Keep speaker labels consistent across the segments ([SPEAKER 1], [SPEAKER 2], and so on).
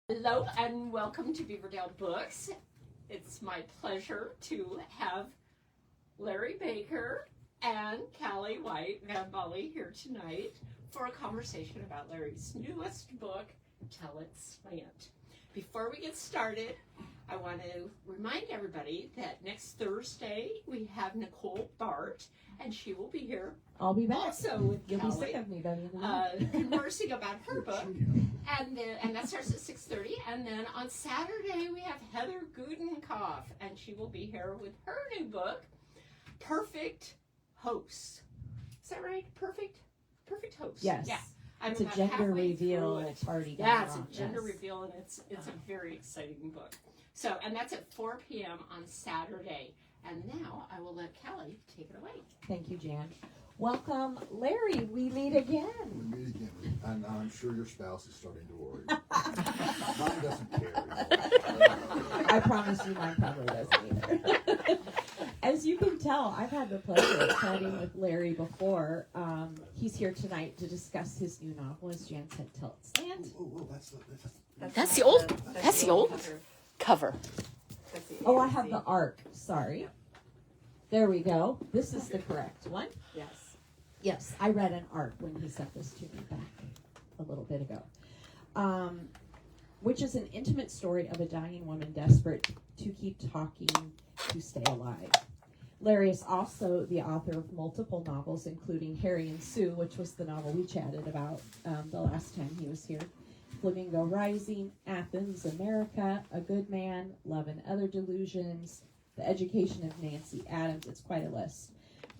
[SPEAKER 1] Hello and welcome to Beaverdale Books. It's my pleasure to have Larry Baker and Callie White Van Bully here tonight for a conversation about Larry's newest book, It Slant. Before we get started, I want to remind everybody that next Thursday we have Nicole Bart, and she will be here.
[SPEAKER 2] I'll be back.
[SPEAKER 1] Also with
[SPEAKER 2] You'll
[SPEAKER 1] Callie,
[SPEAKER 2] be sick of me by the end of the week.
[SPEAKER 1] conversing about her book. And that starts at 6:30. And then on Saturday we have Heather Gudenkoff, and she will be here with her new book, Perfect Host. Is that right? Perfect Host.
[SPEAKER 2] Yes.
[SPEAKER 1] Yeah.
[SPEAKER 2] It's a gender reveal party.
[SPEAKER 1] Yeah, it's a gender reveal, and it's a very exciting book. So, and that's at 4 p.m. on Saturday. And now I will let Callie take it away.
[SPEAKER 2] Thank you, Jan. Welcome, Larry. We meet again.
[SPEAKER 3] We meet again, and I'm sure your spouse is starting to worry. Mine doesn't care.
[SPEAKER 2] I promise you mine probably doesn't either. As you can tell, I've had the pleasure of chatting with Larry before. He's here tonight to discuss his new novel, as Jan said, It Slant.
[SPEAKER 1] That's the old cover.
[SPEAKER 2] Oh, I have the arc. Sorry. There we go. This is the correct one.
[SPEAKER 4] Yes.
[SPEAKER 2] Yes, I read an arc when he sent this to me back a little bit ago, which is an intimate story of a dying woman desperate to keep talking to stay alive. Larry is also the author of multiple novels, including Harry and Sue, which was the novel we chatted about the last time he was here, Flamingo Rising, Athens, America, A Good Man, Love and Other Delusions, The Education of Nancy Adams. It's quite a list.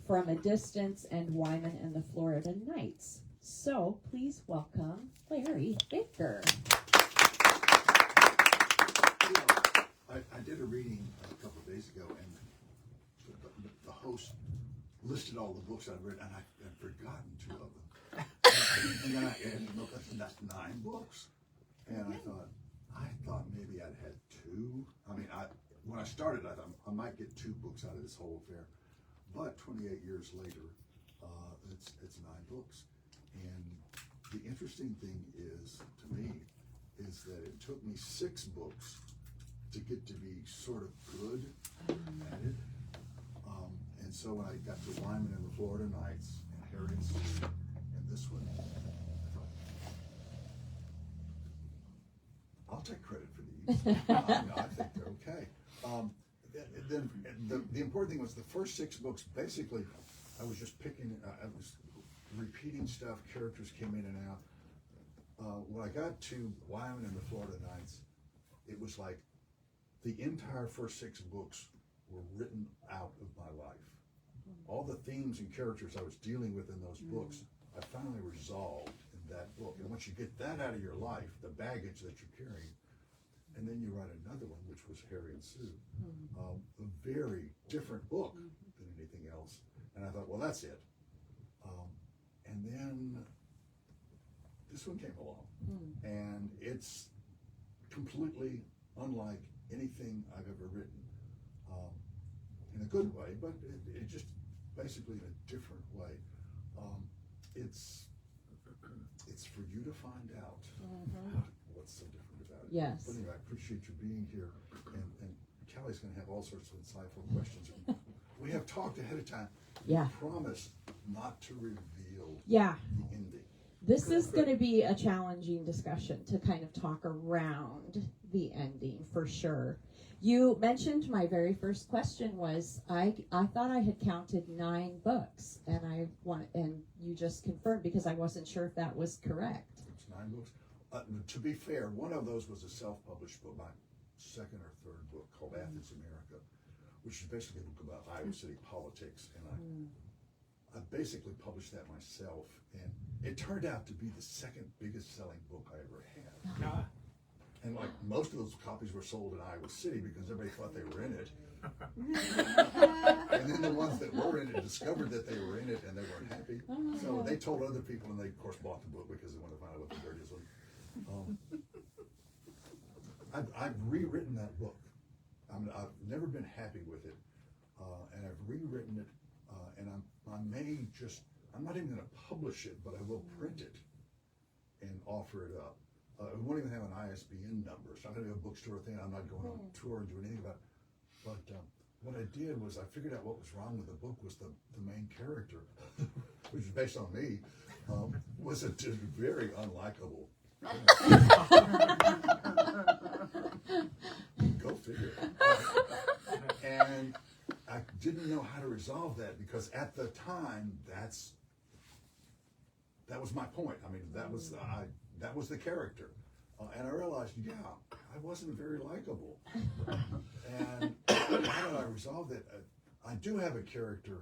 [SPEAKER 2] From a Distance, and Wyman and the Florida Nights. So please welcome Larry Baker.
[SPEAKER 3] I did a reading a couple of days ago, and the host listed all the books I'd read, and I had forgotten 2 of them. And then I looked, that's 9 books. And I thought maybe I'd had 2. I mean, when I started, I thought I might get 2 books out of this whole affair. But 28 years later, it's 9 books. And the interesting thing is, to me, is that it took me 6 books to get to be sort of good at it. And so when I got to Wyman and the Florida Nights, and Harry and Sue, and this one, I thought, I'll take credit for these. I think they're okay. Then the important thing was the first 6 books, basically, I was just picking, I was repeating stuff, characters came in and out. When I got to Wyman and the Florida Nights, it was like the entire first 6 books were written out of my life. All the themes and characters I was dealing with in those books, I finally resolved in that book. And once you get that out of your life, the baggage that you're carrying, and then you write another one, which was Harry and Sue, a very different book than anything else. And I thought, well, that's it. And then this one came along, and it's completely unlike anything I've ever written, in a good way, but it just basically in a different way. It's for you to find out what's so different about it.
[SPEAKER 2] Yes.
[SPEAKER 3] But anyway, I appreciate you being here, and Callie's going to have all sorts of insightful questions. We have talked ahead of time.
[SPEAKER 2] Yeah.
[SPEAKER 3] We promised not to reveal the ending.
[SPEAKER 2] This is going to be a challenging discussion to kind of talk around the ending for sure. You mentioned my very first question was I thought I had counted 9 books, and and you just confirmed, because I wasn't sure if that was correct.
[SPEAKER 3] It's 9 books. To be fair, one of those was a self-published book, my second or third book, called Athens, America, which is basically a book about Iowa City politics, and I basically published that myself, and it turned out to be the second biggest selling book I ever had. And like most of those copies were sold in Iowa City because everybody thought they were in it. And then the ones that were in it discovered that they were in it, and they weren't happy. So they told other people, and they of course bought the book because they wanted to find out what the dirtiest was. I've rewritten that book. I've never been happy with it, and I've rewritten it, and I'm not even going to publish it, but I will print it and offer it up. We won't even have an ISBN number. It's not going to be a bookstore thing. I'm not going on tour and doing anything about it. But what I did was I figured out what was wrong with the book was the main character, which is based on me, was a very unlikable. Go figure. And I didn't know how to resolve that because at the time that was my point. I mean, that was the character, and I realized, yeah, I wasn't very likable. And how did I resolve that? I do have a character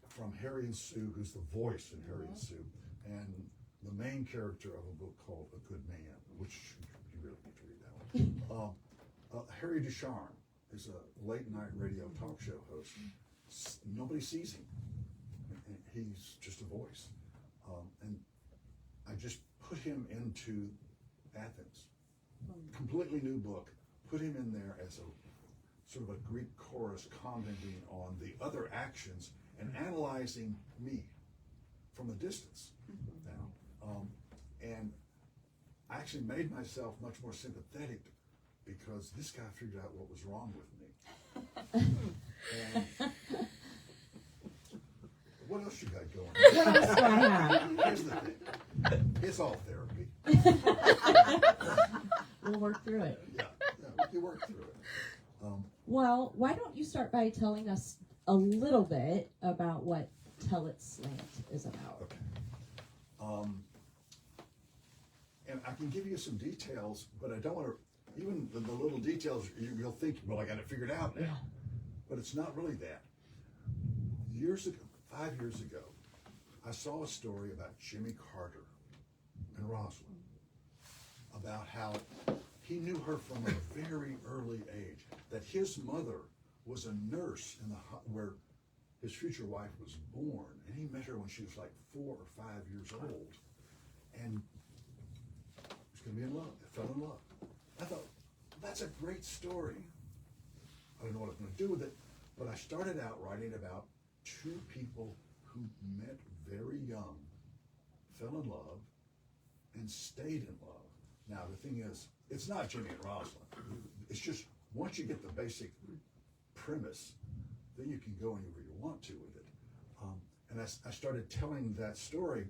[SPEAKER 3] from Harry and Sue, who's the voice in Harry and Sue, and the main character of a book called A Good Man, which you really need to read that one. Harry Ducharme is a late night radio talk show host. Nobody sees him. He's just a voice. And I just put him into Athens. Completely new book. Put him in there as a sort of a Greek chorus commenting on the other actions and analyzing me from a distance now. And I actually made myself much more sympathetic because this guy figured out what was wrong with me. And what else you got going?
[SPEAKER 2] What else do I have?
[SPEAKER 3] Here's the thing. It's all therapy.
[SPEAKER 2] We'll work through it.
[SPEAKER 3] Yeah, we can work through it.
[SPEAKER 2] Well, why don't you start by telling us a little bit about what It Slant is about?
[SPEAKER 3] Okay. And I can give you some details, but I don't want to, even the little details, you'll think, well, I got it figured out now.
[SPEAKER 2] Yeah.
[SPEAKER 3] But it's not really that. 5 years ago, I saw a story about Jimmy Carter and Rosalind, about how he knew her from a very early age, that his mother was a nurse where his future wife was born, and he met her when she was like 4 or 5 years old, and he was going to be in love. They fell in love. I thought, that's a great story. I don't know what I was going to do with it, but I started out writing about two people who met very young, fell in love, and stayed in love. Now, the thing is, it's not Jimmy and Rosalind. It's just, once you get the basic premise, then you can go anywhere you want to with it. And I started telling that story,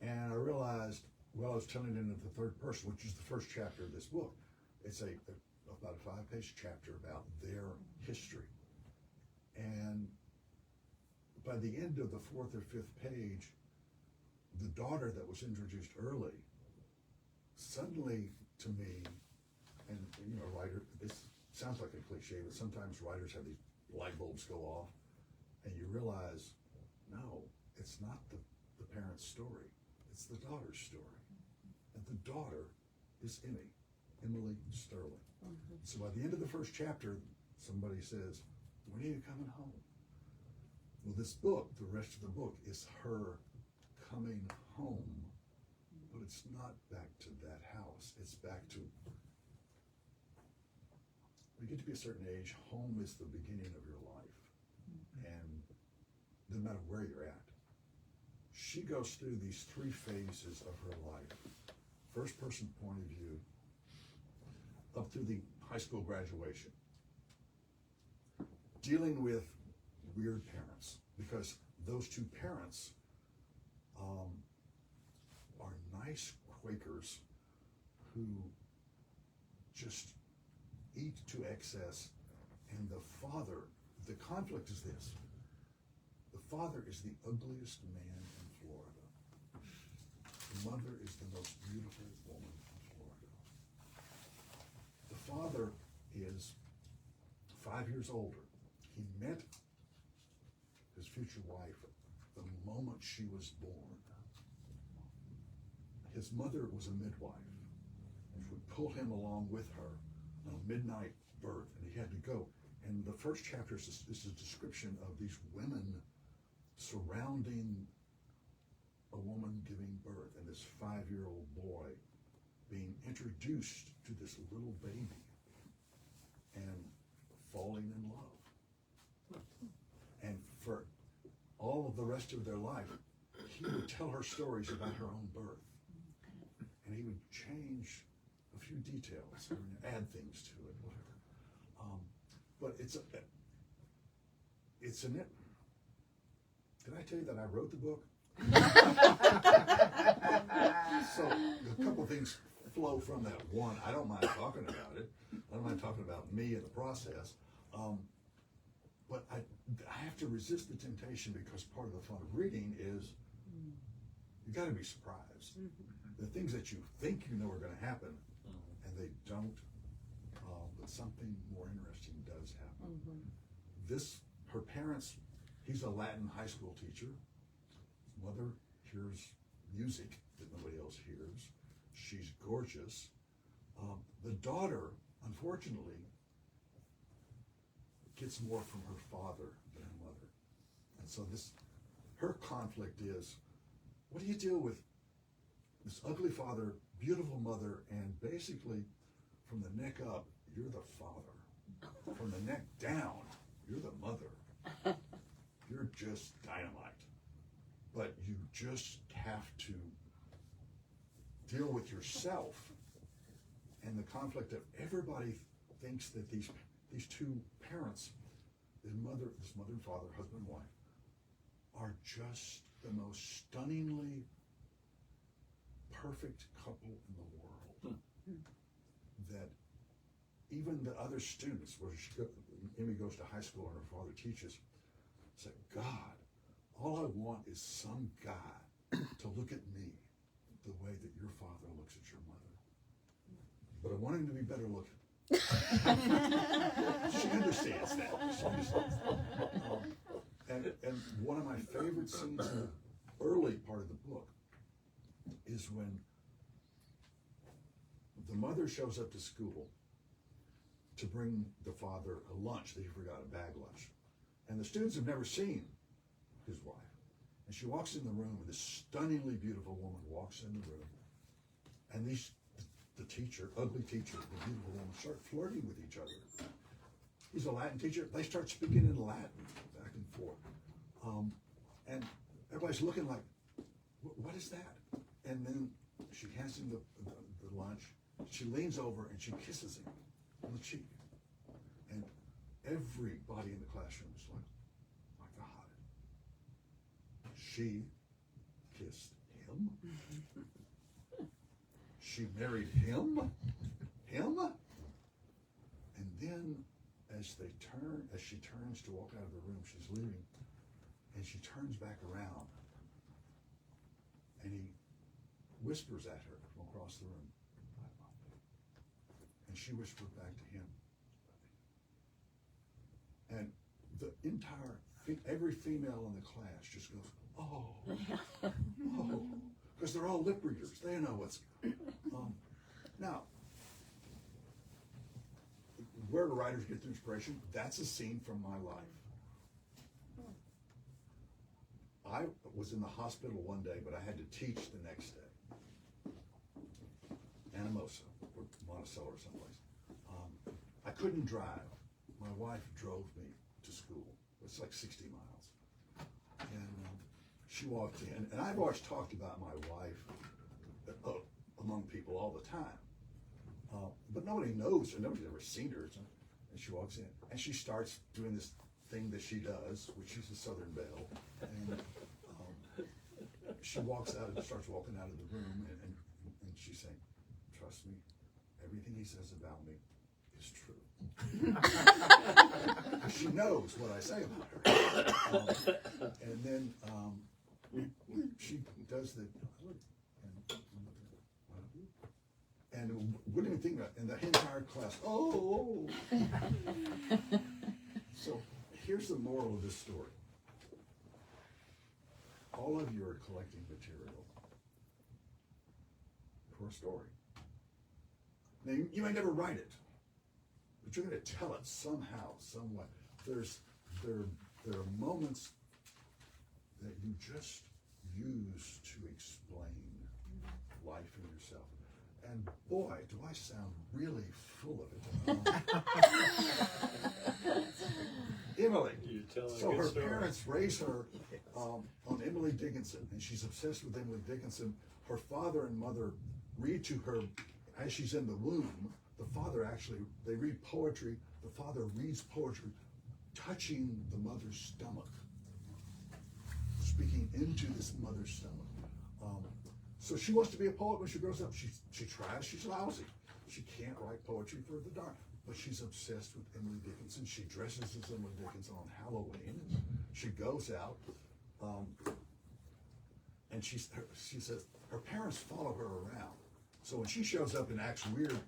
[SPEAKER 3] and I realized, well, I was telling it in the third person, which is the first chapter of this book. It's about a 5-page chapter about their history. And by the end of the 4th or 5th page, the daughter that was introduced early, suddenly to me, and writer, this sounds like a cliche, but sometimes writers have these light bulbs go off, and you realize, no, it's not the parent's story, it's the daughter's story. And the daughter is Emily Sterling. Mm-hmm. So by the end of the first chapter, somebody says, when are you coming home? Well, this book, the rest of the book, is her coming home, but it's not back to that house. It's back to, when you get to be a certain age, home is the beginning of your life. And no matter where you're at, she goes through these 3 phases of her life. First person point of view, up through the high school graduation. Dealing with weird parents, because those 2 parents are nice Quakers who just eat to excess, and the father, the conflict is this: the father is the ugliest man in Florida. The mother is the most beautiful woman in Florida. The father is 5 years older. He met his future wife the moment she was born. His mother was a midwife, which would pull him along with her on a midnight birth, and he had to go. And the first chapter is a description of these women surrounding a woman giving birth, and this 5-year-old boy being introduced to this little baby and falling in love. And for all of the rest of their life, he would tell her stories about her own birth. and he would change a few details, and add things to it, whatever. But it's an. Did I tell you that I wrote the book? So a couple of things flow from that. One, I don't mind talking about it. I don't mind talking about me in the process. But I have to resist the temptation, because part of the fun of reading is you got to be surprised. The things that you think you know are going to happen, and they don't. But something more interesting does happen. Her parents, he's a Latin high school teacher. His mother hears music that nobody else hears. She's gorgeous. The daughter, unfortunately, gets more from her father than her mother. And so her conflict is, what do you do with this ugly father, beautiful mother, and basically from the neck up, you're the father. From the neck down, you're the mother. You're just dynamite. But you just have to deal with yourself and the conflict of everybody thinks that these two parents, this mother and father, husband and wife, are just the most stunningly perfect couple in the world. That even the other students, Emily goes to high school and her father teaches, say, God, all I want is some guy to look at me the way that your father looks at your mother. But I want him to be better looking. She understands that. And one of my favorite scenes in the early part of the book is when the mother shows up to school to bring the father a lunch that he forgot, a bag lunch. And the students have never seen his wife. And she walks in the room, and this stunningly beautiful woman walks in the room. And the teacher, ugly teacher, the beautiful woman, start flirting with each other. He's a Latin teacher. They start speaking in Latin back and forth. And everybody's looking like, what is that? And then she hands him the lunch. She leans over and she kisses him on the cheek. And everybody in the classroom is like, my God. She kissed him? She married him? Him? And then as she turns to walk out of the room, she's leaving, and she turns back around, and he whispers at her from across the room, I love you. And she whispered back to him, and every female in the class just goes, oh, because they're all lip readers. They know what's. Now, where do writers get their inspiration? That's a scene from my life. I was in the hospital one day, but I had to teach the next day. Anamosa, or Monticello or someplace. I couldn't drive. My wife drove me to school. It's like 60 miles. And she walked in, and I've always talked about my wife among people all the time. But nobody knows her, nobody's ever seen her. And she walks in, and she starts doing this thing that she does, which is a Southern Belle. And she walks out and starts walking out of the room, and she's saying, trust me, everything he says about me is true. She knows what I say about her. And then she does the, and wouldn't even think about it. And the entire class, oh. So here's the moral of this story. All of you are collecting material for a story. Now, you may never write it, but you're going to tell it somehow, some way. There are moments that you just use to explain life and yourself. And boy, do I sound really full of it. Emily. So her parents raise her on Emily Dickinson, and she's obsessed with Emily Dickinson. Her father and mother read to her as she's in the womb. The father actually, they read poetry. The father reads poetry, touching the mother's stomach, speaking into this mother's stomach. So she wants to be a poet when she grows up. She tries. She's lousy. She can't write poetry for the dark. But she's obsessed with Emily Dickinson. She dresses as Emily Dickinson on Halloween. She goes out, and she says her parents follow her around. So when she shows up and acts weird,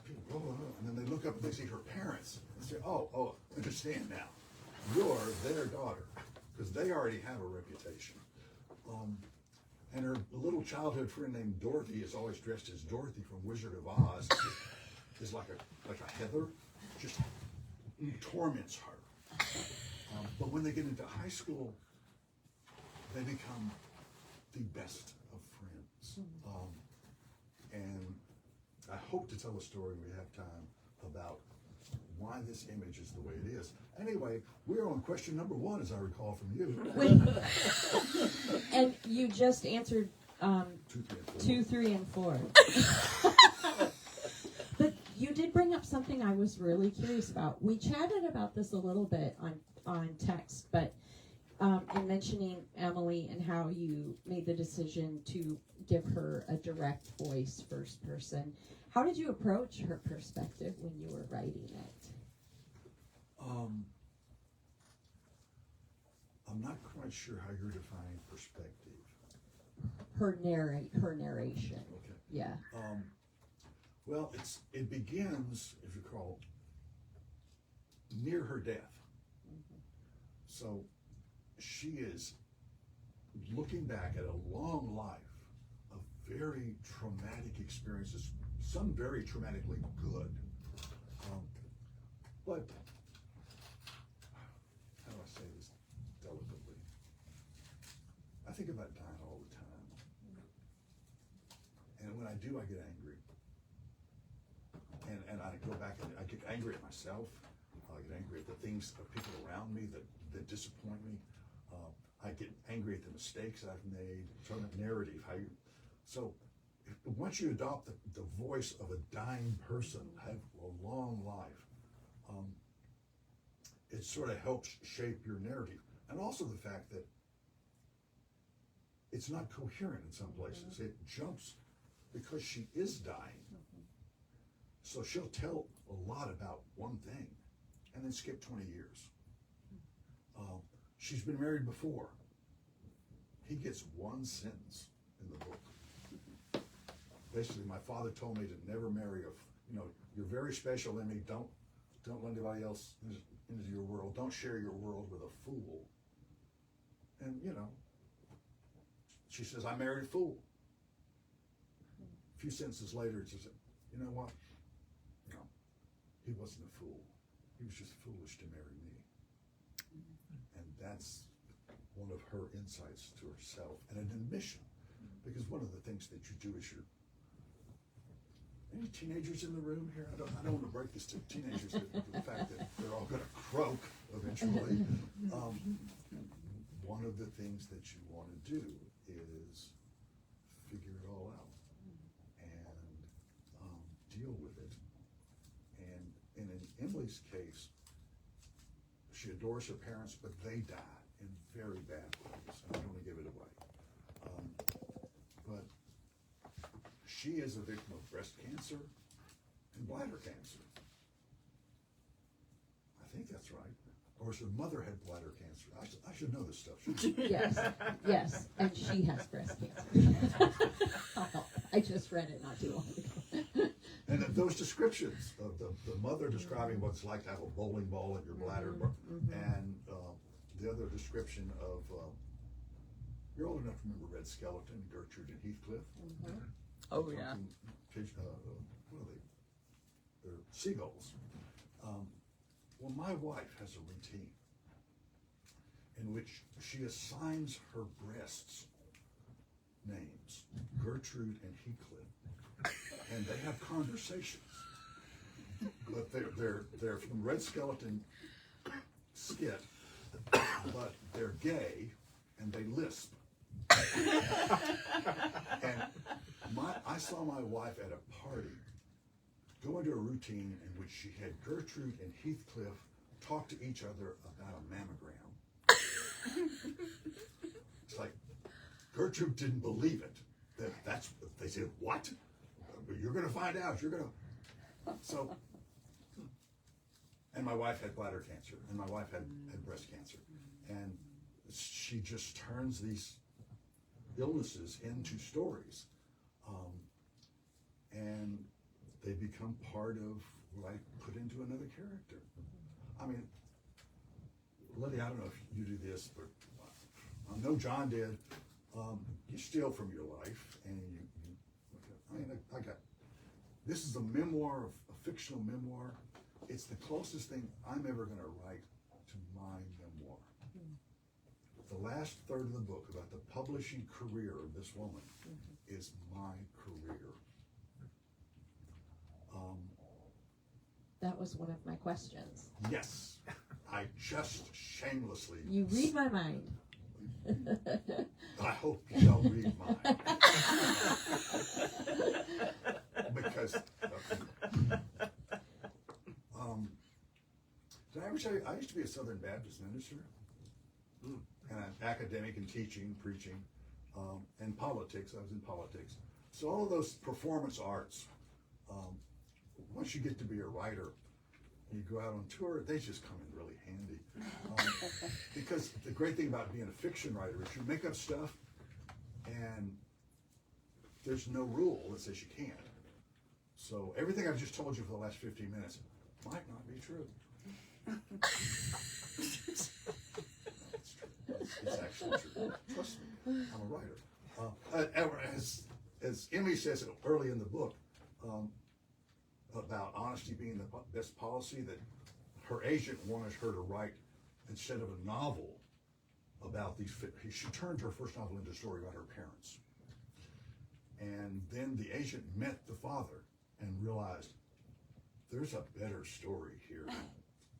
[SPEAKER 3] people go, oh, and then they look up and they see her parents and say, oh, understand now. You're their daughter, because they already have a reputation. And her little childhood friend named Dorothy is always dressed as Dorothy from Wizard of Oz. Is like a Heather, just torments her. But when they get into high school, they become the best of friends. And I hope to tell a story, we have time, about why this image is the way it is. Anyway, we're on question number 1, as I recall from you.
[SPEAKER 2] And you just answered 2, 3, and 4. But you did bring up something I was really curious about. We chatted about this a little bit on text, but in mentioning Emily and how you made the decision to give her a direct voice, first person. How did you approach her perspective when you were writing it?
[SPEAKER 3] I'm not quite sure how you're defining perspective.
[SPEAKER 2] Her narration.
[SPEAKER 3] Okay.
[SPEAKER 2] Yeah.
[SPEAKER 3] Well, it begins, if you recall, near her death. So she is looking back at a long life of very traumatic experiences, some very traumatically good. But how do I say this delicately? I think about dying all the time. And when I do, I get angry. And I go back and I get angry at myself. I get angry at the things of people around me that disappoint me. I get angry at the mistakes I've made. Sort of narrative. Once you adopt the voice of a dying person, have a long life, it sort of helps shape your narrative. And also the fact that it's not coherent in some places. It jumps because she is dying. So she'll tell a lot about one thing and then skip 20 years. She's been married before. He gets one sentence in the book. Basically, my father told me to never marry you're very special, Emily. Don't let anybody else into your world. Don't share your world with a fool. And, she says, I married a fool. A few sentences later, she said, you know what? No, he wasn't a fool. He was just foolish to marry me. And that's one of her insights to herself and an admission. Because one of the things that you do is any teenagers in the room here? I don't want to break this to teenagers, the fact that they're all going to croak eventually. One of the things that you want to do is figure it all out and deal with it. And in Emily's case, she adores her parents, but they die in very bad ways. I don't want to give it away. But she is a victim of breast cancer and bladder cancer. I think that's right. Or her mother had bladder cancer. I should know this stuff, shouldn't I?
[SPEAKER 2] Yes, and she has breast cancer. I just read it not too long ago.
[SPEAKER 3] And those descriptions of the mother describing what it's like to have a bowling ball in your bladder, and the other description of, you're old enough to remember Red Skeleton, Gertrude and Heathcliff.
[SPEAKER 4] Oh, yeah.
[SPEAKER 3] What are they? They're seagulls. Well, my wife has a routine in which she assigns her breasts names, Gertrude and Heathcliff, and they have conversations. But they're from Red Skeleton skit, but they're gay and they lisp. And I saw my wife at a party go into a routine in which she had Gertrude and Heathcliff talk to each other about a mammogram. It's like Gertrude didn't believe it. They said, what? You're going to find out. You're going to. So, and my wife had bladder cancer, and my wife had breast cancer, and she just turns these illnesses into stories, and they become part of what I put into another character. I mean, Lydia, I don't know if you do this, but I know John did. You steal from your life, and I got. This is a memoir, a fictional memoir. It's the closest thing I'm ever going to write to my memoir. The last third of the book about the publishing career of this woman is my career.
[SPEAKER 2] That was one of my questions.
[SPEAKER 3] Yes, I just shamelessly.
[SPEAKER 2] You read my mind.
[SPEAKER 3] I hope you don't read mine. Because, did I ever tell you, I used to be a Southern Baptist minister, and an academic in teaching, preaching, and politics. I was in politics. So all of those performance arts, once you get to be a writer, and you go out on tour, they just come in really handy. Because the great thing about being a fiction writer is you make up stuff, and there's no rule that says you can't. So everything I've just told you for the last 15 minutes might not be true. It's true. It's actually true. Trust me, I'm a writer. As Emily says early in the book, about honesty being the best policy, that her agent wanted her to write, instead of a novel about these, she turned her first novel into a story about her parents. And then the agent met the father and realized there's a better story here.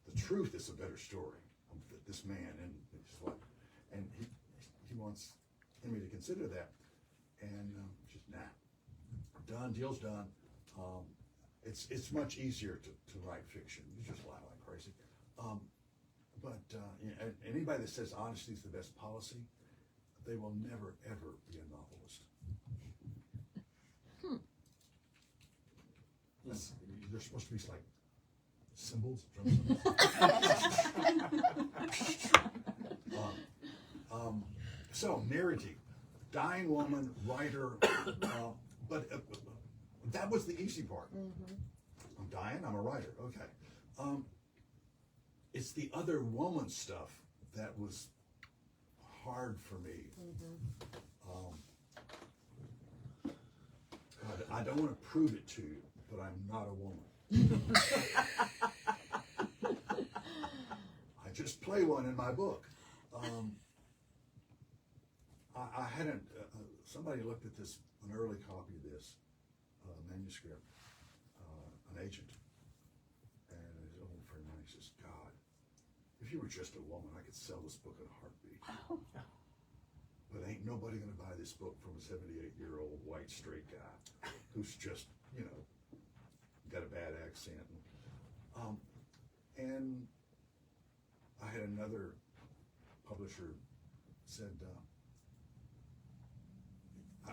[SPEAKER 3] The truth is a better story of this man and his life. And he wants Emily to consider that. And just, done, deal's done. It's much easier to write fiction. You just lie like crazy. Anybody that says honesty is the best policy, they will never, ever be a novelist. They're supposed to be like cymbals, drum cymbals. So, narrative, dying woman, writer, but that was the easy part. I'm dying, I'm a writer, okay. It's the other woman stuff that was hard for me. God, I don't want to prove it to you, but I'm not a woman. I just play one in my book. I hadn't, somebody looked at this, an early copy of this manuscript, an agent, and his old friend of mine says, God, if you were just a woman, I could sell this book in a heartbeat. But ain't nobody going to buy this book from a 78-year-old white straight guy who's just, got a bad accent. And I had another publisher said,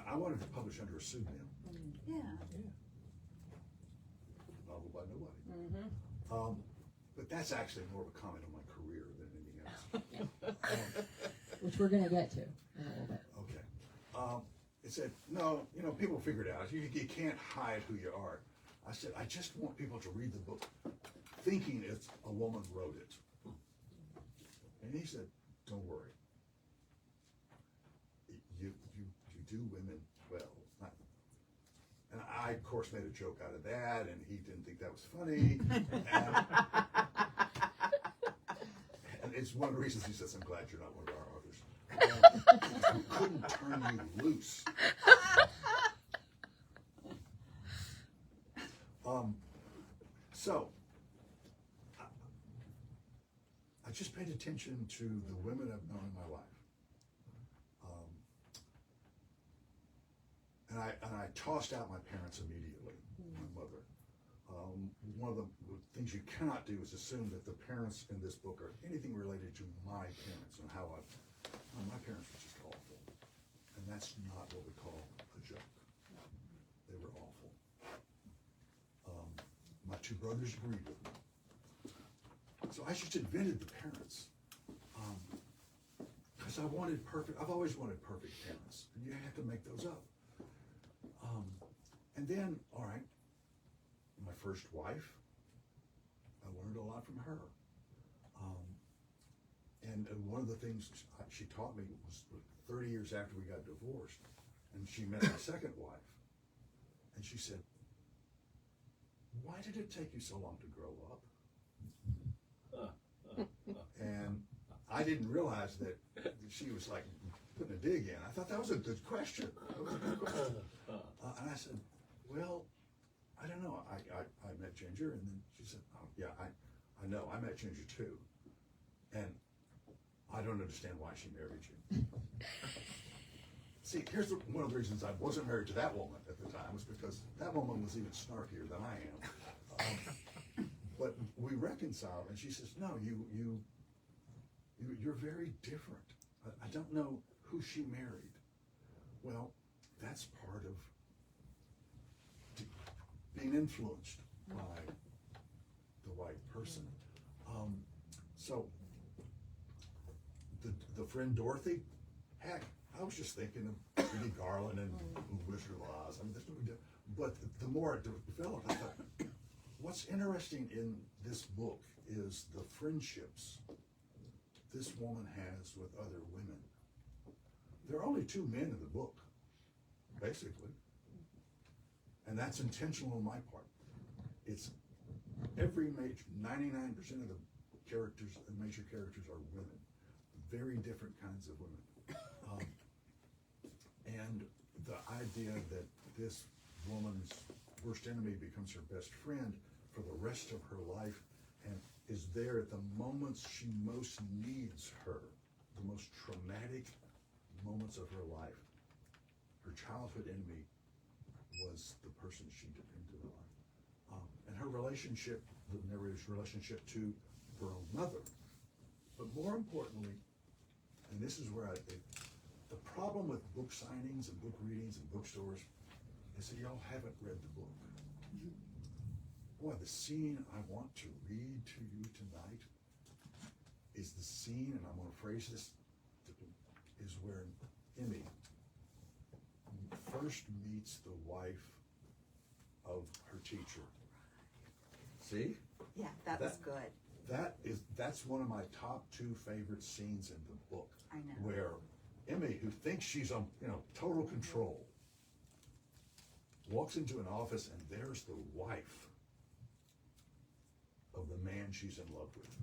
[SPEAKER 3] I wanted to publish under a pseudonym. Novel by nobody. But that's actually more of a comment on my career than anything else.
[SPEAKER 2] Which we're going to get to in a little bit.
[SPEAKER 3] Okay. It said, no, people figure it out. You can't hide who you are. I said, I just want people to read the book thinking it's a woman wrote it. And he said, don't worry. You do women well. And I, of course, made a joke out of that, and he didn't think that was funny. And it's one of the reasons he says, I'm glad you're not one of our authors. We couldn't turn you loose. So, I just paid attention to the women I've known in my life. I tossed out my parents immediately, my mother. One of the things you cannot do is assume that the parents in this book are anything related to my parents and how my parents were just awful. And that's not what we call a joke. They were awful. My two brothers agreed with me. So I just invented the parents. Because I've always wanted perfect parents. And you have to make those up. And then, all right, my first wife, I learned a lot from her. And one of the things she taught me was 30 years after we got divorced, and she met my second wife, and she said, "Why did it take you so long to grow up?" And I didn't realize that she was like putting a dig in. I thought that was a good question. And I said, "Well, I don't know. I met Ginger," and then she said, "Oh yeah, I know. I met Ginger too, and I don't understand why she married you." See, here's one of the reasons I wasn't married to that woman at the time, was because that woman was even snarkier than I am. But we reconciled, and she says, "No, you're very different. I don't know who she married." Well, that's part of being influenced by the white person. So the friend Dorothy, heck, I was just thinking of Judy Garland and Wizard of Oz. I mean, there's no big deal. But the more it developed, I thought, what's interesting in this book is the friendships this woman has with other women. There are only two men in the book, basically. And that's intentional on my part. It's every major, 99% of the characters, the major characters are women. Very different kinds of women. And the idea that this woman's worst enemy becomes her best friend for the rest of her life and is there at the moments she most needs her, the most traumatic moments of her life. Her childhood enemy was the person she depended on. And her relationship, the narrator's relationship to her own mother. But more importantly, and this is where the problem with book signings and book readings and bookstores is that y'all haven't read the book. Boy, the scene I want to read to you tonight is the scene, and I'm going to phrase this, is where Emmy first meets the wife of her teacher. See?
[SPEAKER 5] Yeah, that was good.
[SPEAKER 3] That's one of my top two favorite scenes in the book.
[SPEAKER 5] I know.
[SPEAKER 3] Where Emmy, who thinks she's on total control, walks into an office and there's the wife of the man she's in love with.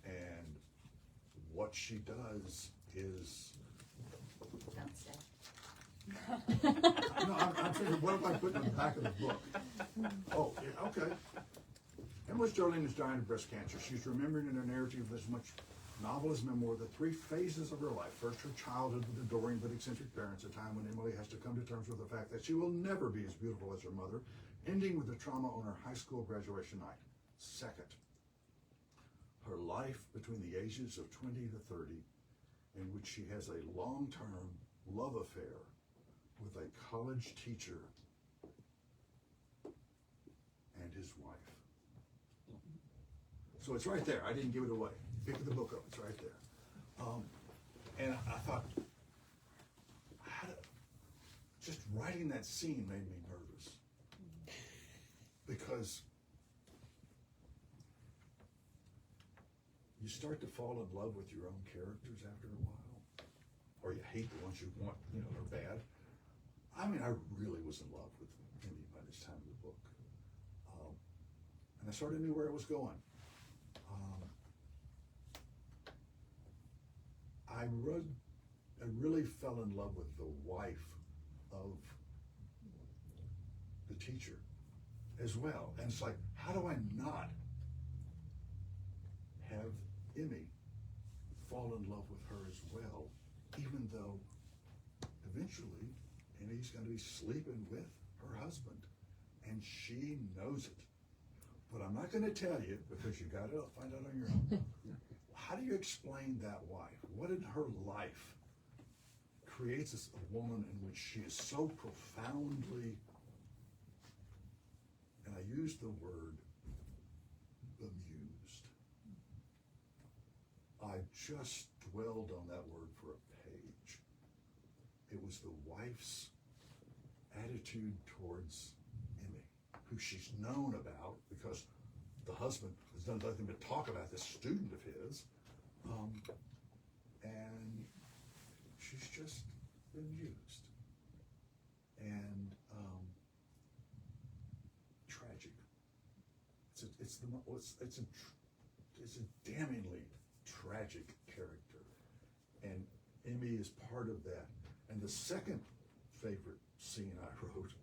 [SPEAKER 3] And what she does is...
[SPEAKER 5] Don't say.
[SPEAKER 3] No, I'm thinking, what am I putting in the back of the book? Oh, yeah, okay. Emily Sterling is dying of breast cancer. She's remembering in her narrative as much novel as memoir the three phases of her life. First, her childhood with adoring but eccentric parents, a time when Emily has to come to terms with the fact that she will never be as beautiful as her mother, ending with the trauma on her high school graduation night. Second, her life between the ages of 20 to 30, in which she has a long-term love affair with a college teacher and his wife. So it's right there. I didn't give it away. Pick the book up. It's right there. And I thought, just writing that scene made me nervous. Because you start to fall in love with your own characters after a while. Or you hate the ones you want, they're bad. I mean, I really was in love with Emmy by this time of the book. And I sort of knew where it was going. I really fell in love with the wife of the teacher as well. And it's like, how do I not have Emmy fall in love with her as well, even though eventually and he's going to be sleeping with her husband, and she knows it. But I'm not going to tell you because you got to find out on your own. How do you explain that wife? What in her life creates a woman in which she is so profoundly, and I use the word bemused. I just dwelled on that word for a page. It was the wife's attitude towards Emmy, who she's known about because the husband has done nothing but talk about this student of his, and she's just been used and tragic. It's a damningly tragic character, and Emmy is part of that. And the second favorite scene I wrote.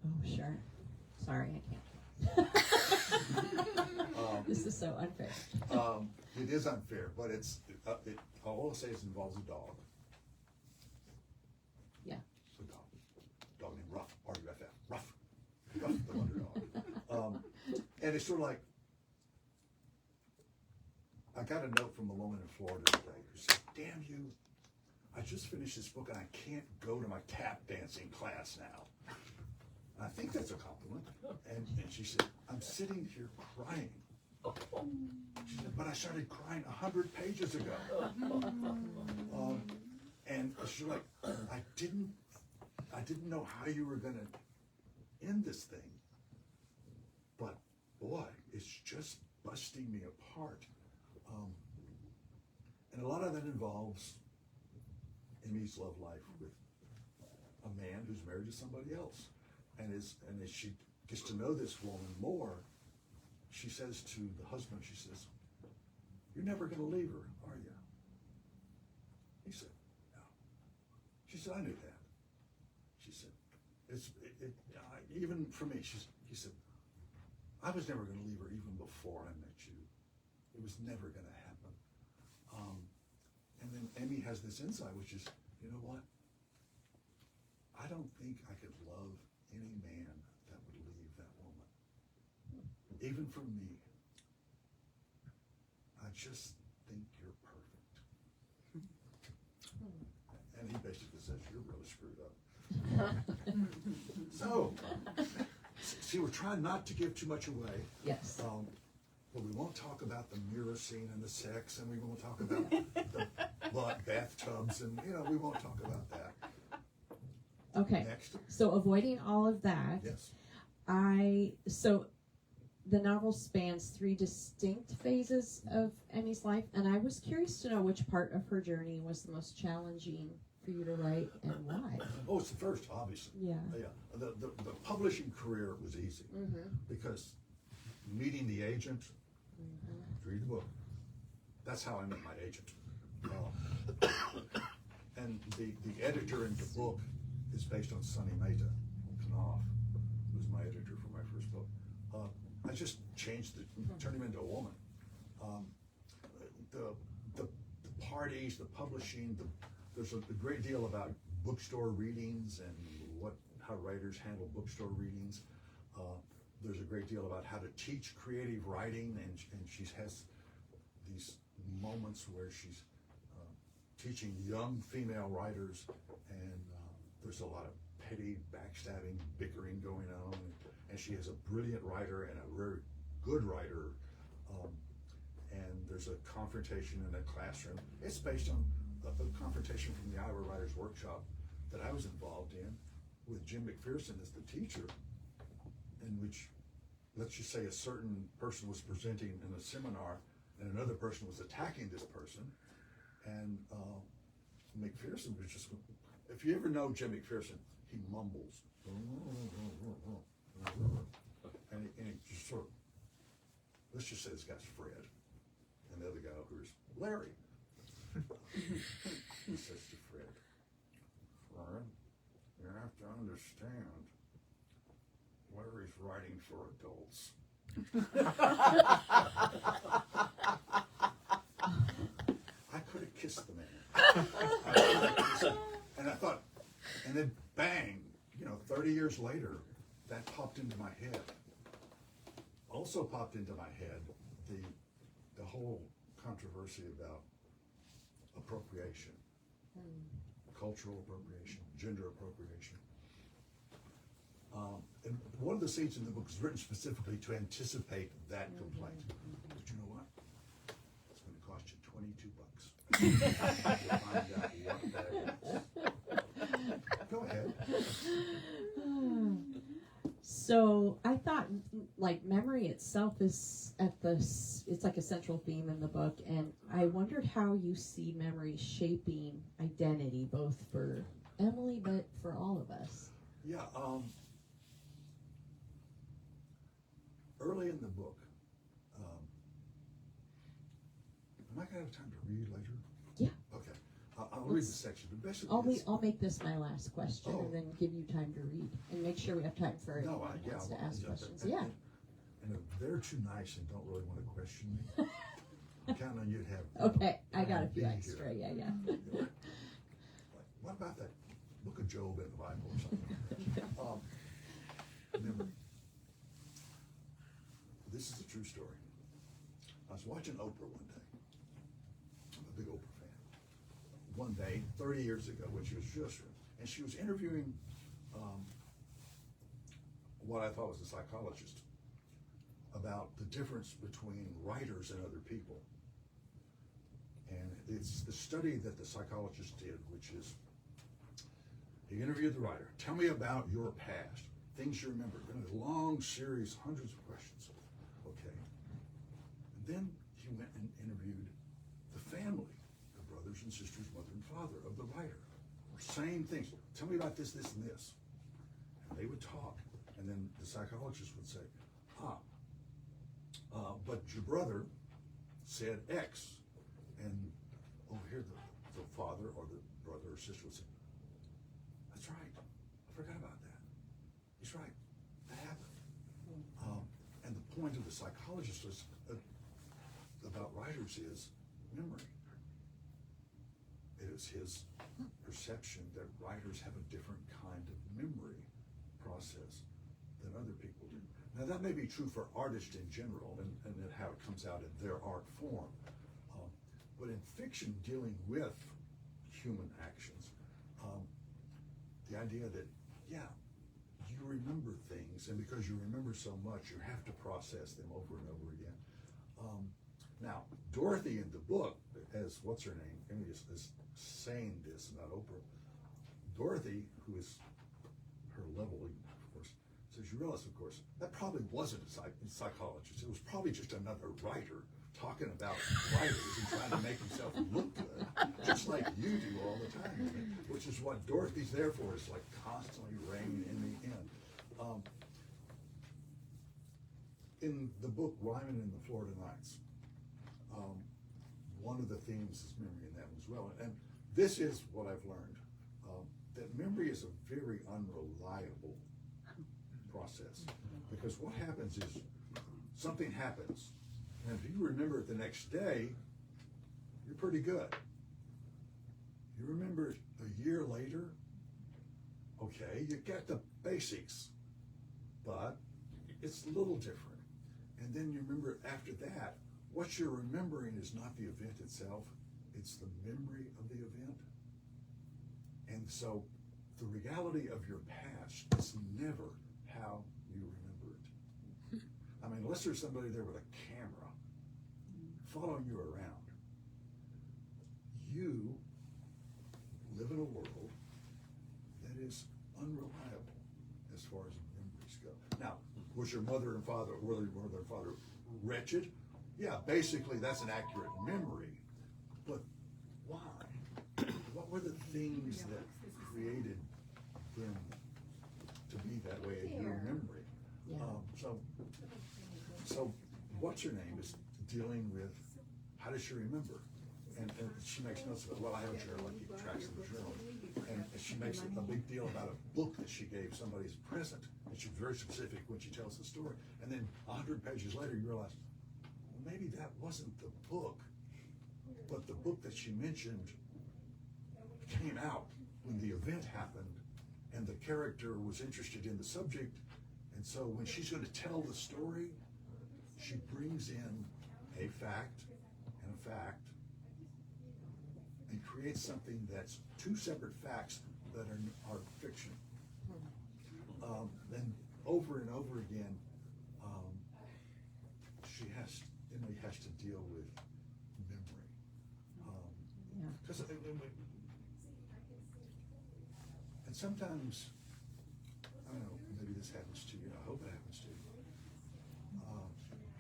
[SPEAKER 2] Oh, sure. Sorry, I can't. This is so unfair.
[SPEAKER 3] It is unfair, but all I'll say is it involves a dog.
[SPEAKER 2] Yeah.
[SPEAKER 3] A dog named Ruff, R-U-F-F, Ruff, the wonder dog. And it's sort of like, I got a note from a woman in Florida today who said, damn you, I just finished this book and I can't go to my tap dancing class now. I think that's a compliment. And she said, I'm sitting here crying. She said, but I started crying 100 pages ago. And she's like, I didn't know how you were going to end this thing. But boy, it's just busting me apart. And a lot of that involves Emmy's love life with a man who's married to somebody else. And as she gets to know this woman more, she says to the husband, she says, you're never going to leave her, are you? He said, no. She said, I knew that. She said, even for me, he said, I was never going to leave her even before I met you. It was never going to happen. And then Emmy has this insight, which is, you know what? I don't think I could love any man that would leave that woman. Even for me. I just think you're perfect. And he basically says, you're really screwed up. So, see, we're trying not to give too much away.
[SPEAKER 2] Yes.
[SPEAKER 3] But we won't talk about the mirror scene and the sex, and we won't talk about the bathtubs, and we won't talk about that.
[SPEAKER 2] Okay.
[SPEAKER 3] Next.
[SPEAKER 2] So avoiding all of that.
[SPEAKER 3] Yes.
[SPEAKER 2] So the novel spans 3 distinct phases of Emmy's life, and I was curious to know which part of her journey was the most challenging for you to write and why.
[SPEAKER 3] Oh, it's the first, obviously.
[SPEAKER 2] Yeah.
[SPEAKER 3] Yeah. The publishing career was easy because meeting the agent, read the book. That's how I met my agent. And the editor in the book is based on Sonny Mehta, Knopf, who was my editor for my first book. I just changed it, turned him into a woman. The parties, the publishing, there's a great deal about bookstore readings and how writers handle bookstore readings. There's a great deal about how to teach creative writing, and she has these moments where she's teaching young female writers, and there's a lot of petty backstabbing, bickering going on, and she is a brilliant writer and a very good writer, and there's a confrontation in a classroom. It's based on a confrontation from the Iowa Writers Workshop that I was involved in with Jim McPherson as the teacher, in which, let's just say, a certain person was presenting in a seminar and another person was attacking this person, and McPherson was just, if you ever know Jim McPherson, he mumbles, and he just sort of, let's just say this guy's Fred, and the other guy who's Larry. He says to Fred, Fred, you have to understand, Larry's writing for adults. And then bang, 30 years later, that popped into my head. Also popped into my head the whole controversy about appropriation, cultural appropriation, gender appropriation. And one of the scenes in the book is written specifically to anticipate that complaint. But you know what? It's going to cost you $22 to find out what that is. Go ahead.
[SPEAKER 2] So I thought, like, memory itself is it's like a central theme in the book, and I wondered how you see memory shaping identity, both for Emily, but for all of us.
[SPEAKER 3] Yeah, early in the book, am I going to have time to read later?
[SPEAKER 2] Yeah.
[SPEAKER 3] Okay, I'll read the section, but basically
[SPEAKER 2] I'll make this my last question,
[SPEAKER 3] Oh.
[SPEAKER 2] and then give you time to read, and make sure we have time for anyone who wants to ask questions. Yeah.
[SPEAKER 3] And if they're too nice and don't really want to question me, I'm counting on you to have.
[SPEAKER 2] Okay, I got a few
[SPEAKER 3] be
[SPEAKER 2] extra.
[SPEAKER 3] here.
[SPEAKER 2] Yeah.
[SPEAKER 3] Like, what about that book of Job in the Bible or something? Memory. This is a true story. I was watching Oprah one day. I'm a big Oprah fan. One day, 30 years ago, when she was and she was interviewing what I thought was a psychologist about the difference between writers and other people. And it's the study that the psychologist did, which is, he interviewed the writer. Tell me about your past, things you remember. A long series, hundreds of questions. Okay. And then he went and interviewed the family, the brothers and sisters, mother and father of the writer. Same things. Tell me about this, this, and this. And they would talk. And then the psychologist would say, but your brother said X. And over here, the father or the brother or sister would say, that's right. I forgot about that. He's right. That happened. And the point of the psychologist was about writers is memory. It is his perception that writers have a different kind of memory process than other people do. Now that may be true for artists in general and how it comes out in their art form. But in fiction dealing with human actions, the idea that, yeah, you remember things, and because you remember so much, you have to process them over and over again. Now, Dorothy in the book, as what's her name, Emily is saying this about Oprah. Dorothy, who is her level, of course, says, you realize, of course, that probably wasn't a psychologist. It was probably just another writer talking about writers and trying to make himself look good, just like you do all the time, which is what Dorothy's there for, is like constantly reining in the end. In the book Ryman and the Florida Nights, one of the themes is memory in that as well. And this is what I've learned, that memory is a very unreliable process. Because what happens is something happens, and if you remember it the next day, you're pretty good. You remember it a year later, okay, you get the basics, but it's a little different. And then you remember after that, what you're remembering is not the event itself, it's the memory of the event. And so the reality of your past is never how you remember it. I mean, unless there's somebody there with a camera following you around, you live in a world that is unreliable as far as memories go. Now, was your mother and father, were your mother and father wretched? Yeah, basically that's an accurate memory, but why? What were the things that created them to be that way in your memory?
[SPEAKER 2] Yeah.
[SPEAKER 3] So what's her name is dealing with how does she remember? And she makes notes about, well, I have a journal, I keep tracks of the journal. And she makes a big deal about a book that she gave somebody as a present. And she's very specific when she tells the story. And then 100 pages later, you realize, well, maybe that wasn't the book, but the book that she mentioned came out when the event happened and the character was interested in the subject, and so when she's going to tell the story, she brings in a fact and a fact and creates something that's two separate facts that are fiction. Then over and over again, Emily has to deal with memory. And sometimes, I don't know, maybe this happens to you, I hope it happens to you.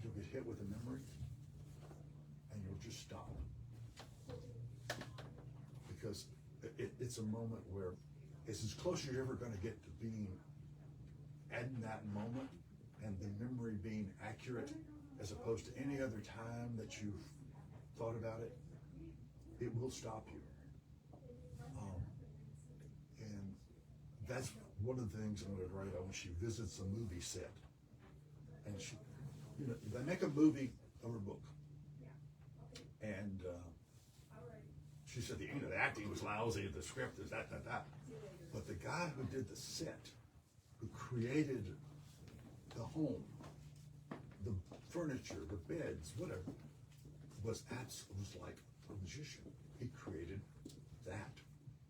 [SPEAKER 3] You'll get hit with a memory and you'll just stop. Because it's a moment where it's as close as you're ever going to get to being in that moment and the memory being accurate as opposed to any other time that you've thought about it. It will stop you. And that's one of the things I'm going to write about when she visits a movie set. And she, they make a movie of her book. And she said the acting was lousy, the script is that. But the guy who did the set, who created the home, the furniture, the beds, whatever, was like a magician. He created that.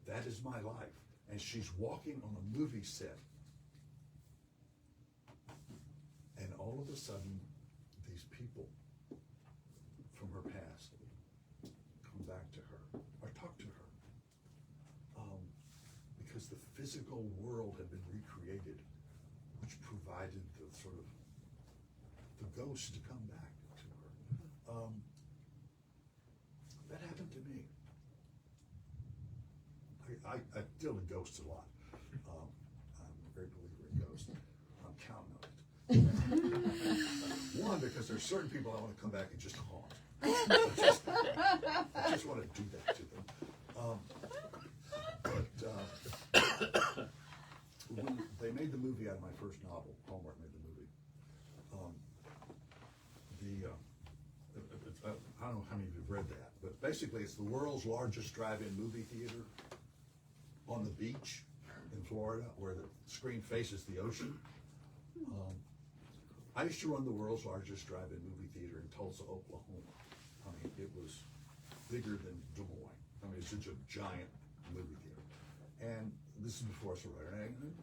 [SPEAKER 3] That is my life. And she's walking on a movie set. And all of a sudden, these people from her past come back to her or talk to her. Because the physical world had been recreated, which provided the sort of the ghost to come back to her. That happened to me. I deal with ghosts a lot. I'm a great believer in ghosts. I'm counting on it. One, because there's certain people I want to come back and just haunt. I just want to do that to them. When they made the movie out of my first novel, Hallmark made the movie. I don't know how many of you have read that, but basically it's the world's largest drive-in movie theater on the beach in Florida, where the screen faces the ocean. I used to run the world's largest drive-in movie theater in Tulsa, Oklahoma. I mean, it was bigger than Des Moines. I mean, it's such a giant movie theater. And this is before I was a writer. And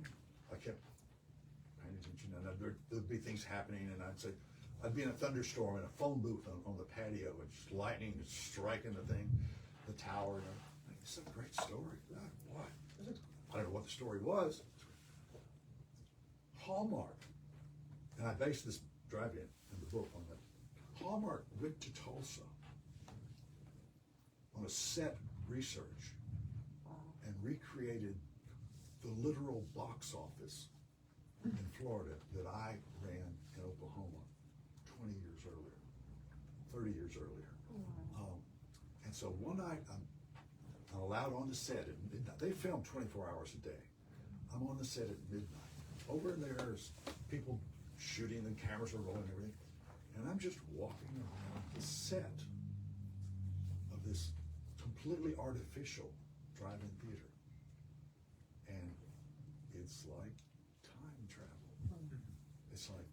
[SPEAKER 3] I kept paying attention, and there'd be things happening, and I'd be in a thunderstorm in a phone booth on the patio, and just lightning striking the thing, the tower. And it's a great story. What? I don't know what the story was. Hallmark. And I based this drive-in in the book on that. Hallmark went to Tulsa on a set research and recreated the literal box office in Florida that I ran in Oklahoma 20 years earlier, 30 years earlier. And so one night I'm allowed on the set at midnight. They film 24 hours a day. I'm on the set at midnight. Over there's people shooting, and cameras are rolling and everything. And I'm just walking around the set of this completely artificial drive-in theater. And it's like time travel. It's like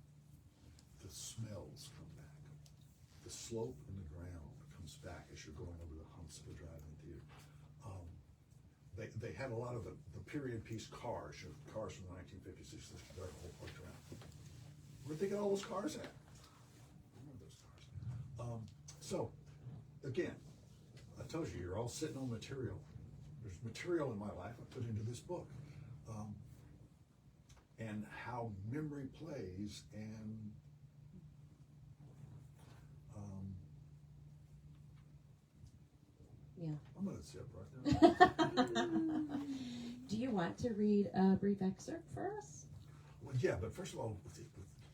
[SPEAKER 3] the smells come back. The slope in the ground comes back as you're going over the humps of the drive-in theater. They had a lot of the period piece cars from the 1950s, they're all parked around. Where'd they get all those cars at? Where are those cars? So, again, I told you, you're all sitting on material. There's material in my life I put into this book. And how memory plays, and
[SPEAKER 2] Yeah.
[SPEAKER 3] I'm gonna zip right there.
[SPEAKER 2] Do you want to read a brief excerpt for us?
[SPEAKER 3] Well, yeah, but first of all, do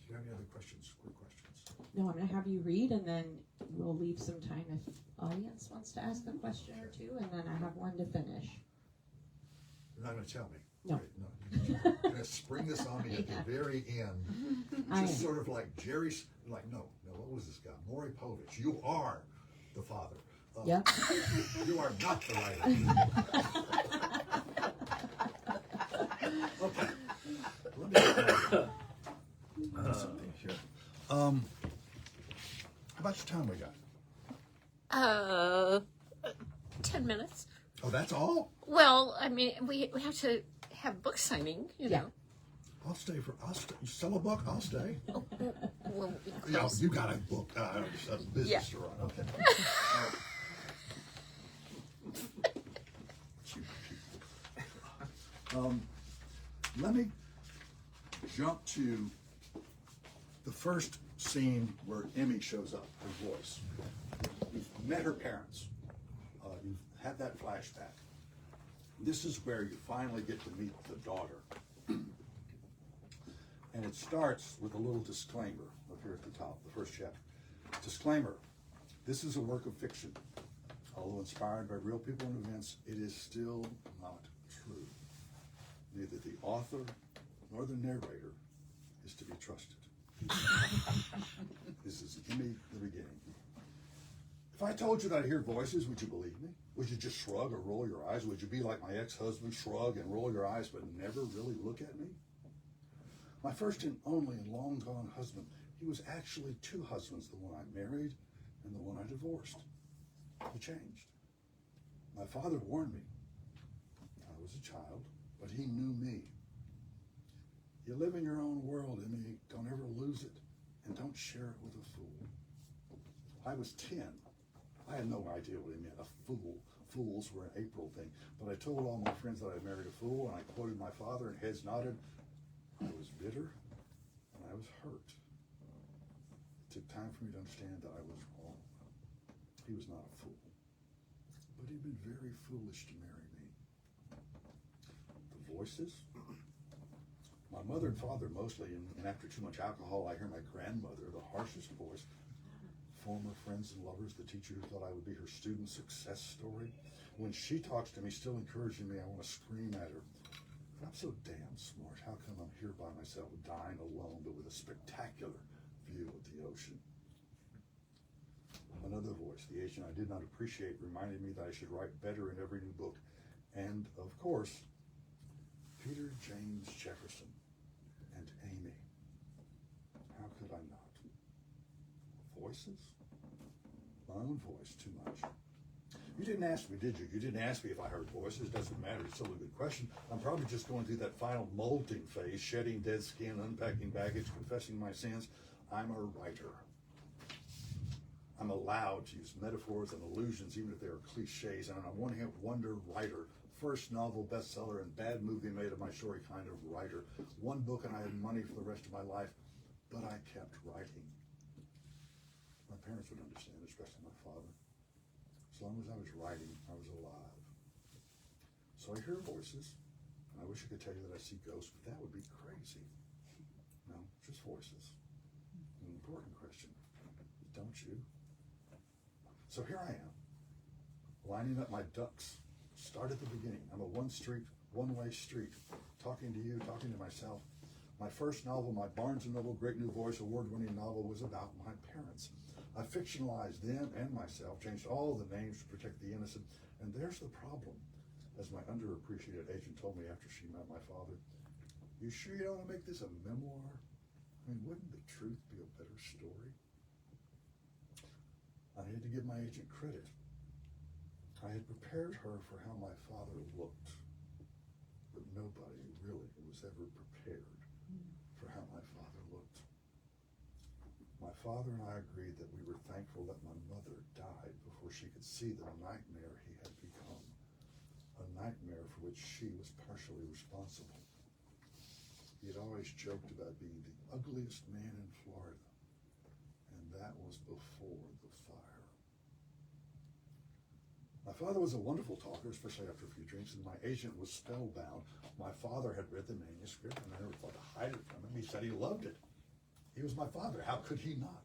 [SPEAKER 3] you have any other questions? Quick questions?
[SPEAKER 2] No, I'm going to have you read, and then we'll leave some time if audience wants to ask a question or two, and then I have one to finish.
[SPEAKER 3] You're not going to tell me?
[SPEAKER 2] No.
[SPEAKER 3] Right, no. You're going to spring this on me at the very end. Just sort of like Jerry's, like, no, what was this guy? Maury Povich. You are the father.
[SPEAKER 2] Yep.
[SPEAKER 3] You are not the writer. time we got?
[SPEAKER 1] 10 minutes.
[SPEAKER 3] Oh, that's all?
[SPEAKER 1] Well, I mean, we have to have book signing, you
[SPEAKER 2] Yeah.
[SPEAKER 1] know.
[SPEAKER 3] I'll stay. You sell a book, I'll stay.
[SPEAKER 1] Well,
[SPEAKER 3] Yeah, you got a book, a business
[SPEAKER 1] Yeah.
[SPEAKER 3] to run. Okay. Let me jump to the first scene where Emmy shows up, her voice. You've met her parents. You've had that flashback. This is where you finally get to meet the daughter. And it starts with a little disclaimer up here at the top, the first chapter. Disclaimer, this is a work of fiction. Although inspired by real people and events, it is still not true. Neither the author nor the narrator is to be trusted. This is Emmy, the beginning. If I told you that I hear voices, would you believe me? Would you just shrug or roll your eyes? Would you be like my ex-husband, shrug and roll your eyes but never really look at me? My first and only and long-gone husband, he was actually two husbands, the one I married and the one I divorced. He changed. My father warned me. I was a child, but he knew me. You live in your own world, Emmy. Don't ever lose it, and don't share it with a fool. I was 10. I had no idea what he meant, a fool. Fools were an April thing. But I told all my friends that I married a fool, and I quoted my father, and heads nodded. I was bitter, and I was hurt. It took time for me to understand that I was wrong. He was not a fool, but he'd been very foolish to marry me. The voices? My mother and father mostly, and after too much alcohol, I hear my grandmother, the harshest voice. Former friends and lovers, the teacher who thought I would be her student success story. When she talks to me, still encouraging me, I want to scream at her. If I'm so damn smart, how come I'm here by myself, dying alone, but with a spectacular view of the ocean? Another voice, the agent I did not appreciate, reminded me that I should write better in every new book. And, of course, Peter James Jefferson and Amy. How could I not? Voices? My own voice, too much. You didn't ask me, did you? You didn't ask me if I heard voices. Doesn't matter. It's still a good question. I'm probably just going through that final molting phase, shedding dead skin, unpacking baggage, confessing my sins. I'm a writer. I'm allowed to use metaphors and allusions, even if they are cliches. And on one hand, wonder writer. First novel bestseller and bad movie made of my story kind of writer. One book and I had money for the rest of my life, but I kept writing. My parents would understand, especially my father. As long as I was writing, I was alive. So I hear voices, and I wish I could tell you that I see ghosts, but that would be crazy. No, just voices. An important question, don't you? So here I am, lining up my ducks. Start at the beginning. I'm a one-way street, talking to you, talking to myself. My first novel, my Barnes & Noble Great New Voice award-winning novel, was about my parents. I fictionalized them and myself, changed all the names to protect the innocent. And there's the problem, as my underappreciated agent told me after she met my father. You sure you don't want to make this a memoir? I mean, wouldn't the truth be a better story? I had to give my agent credit. I had prepared her for how my father looked, but nobody really was ever prepared for how my father looked. My father and I agreed that we were thankful that my mother died before she could see the nightmare he had become, a nightmare for which she was partially responsible. He had always joked about being the ugliest man in Florida, and that was before the fire. My father was a wonderful talker, especially after a few drinks, and my agent was spellbound. My father had read the manuscript, and I never thought to hide it from him. He said he loved it. He was my father. How could he not?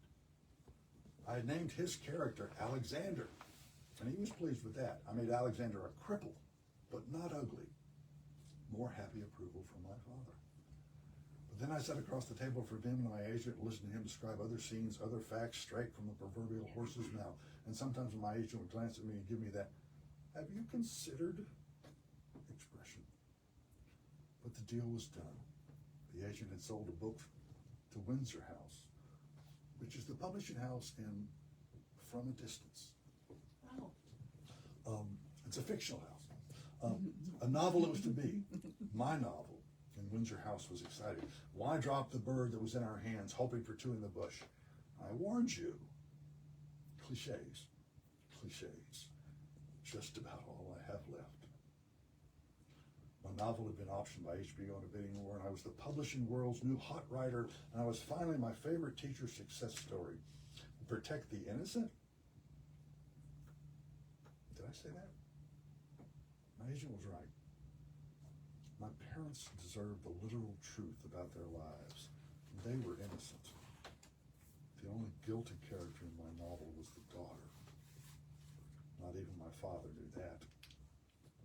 [SPEAKER 3] I had named his character Alexander, and he was pleased with that. I made Alexander a cripple, but not ugly. More happy approval from my father. But then I sat across the table from him and my agent and listened to him describe other scenes, other facts, straight from the proverbial horse's mouth. And sometimes when my agent would glance at me and give me that, "Have you considered?" expression. But the deal was done. The agent had sold a book to Windsor House, which is the publishing house in from a distance.
[SPEAKER 1] Oh.
[SPEAKER 3] It's a fictional house. A novel it was to be. My novel. And Windsor House was excited. Why drop the bird that was in our hands, hoping for two in the bush? I warned you. Clichés. Clichés. Just about all I have left. My novel had been optioned by HBO on a bidding war, and I was the publishing world's new hot writer, and I was finally my favorite teacher's success story. Protect the innocent? Did I say that? My agent was right. My parents deserved the literal truth about their lives. They were innocent. The only guilty character in my novel was the daughter. Not even my father knew that.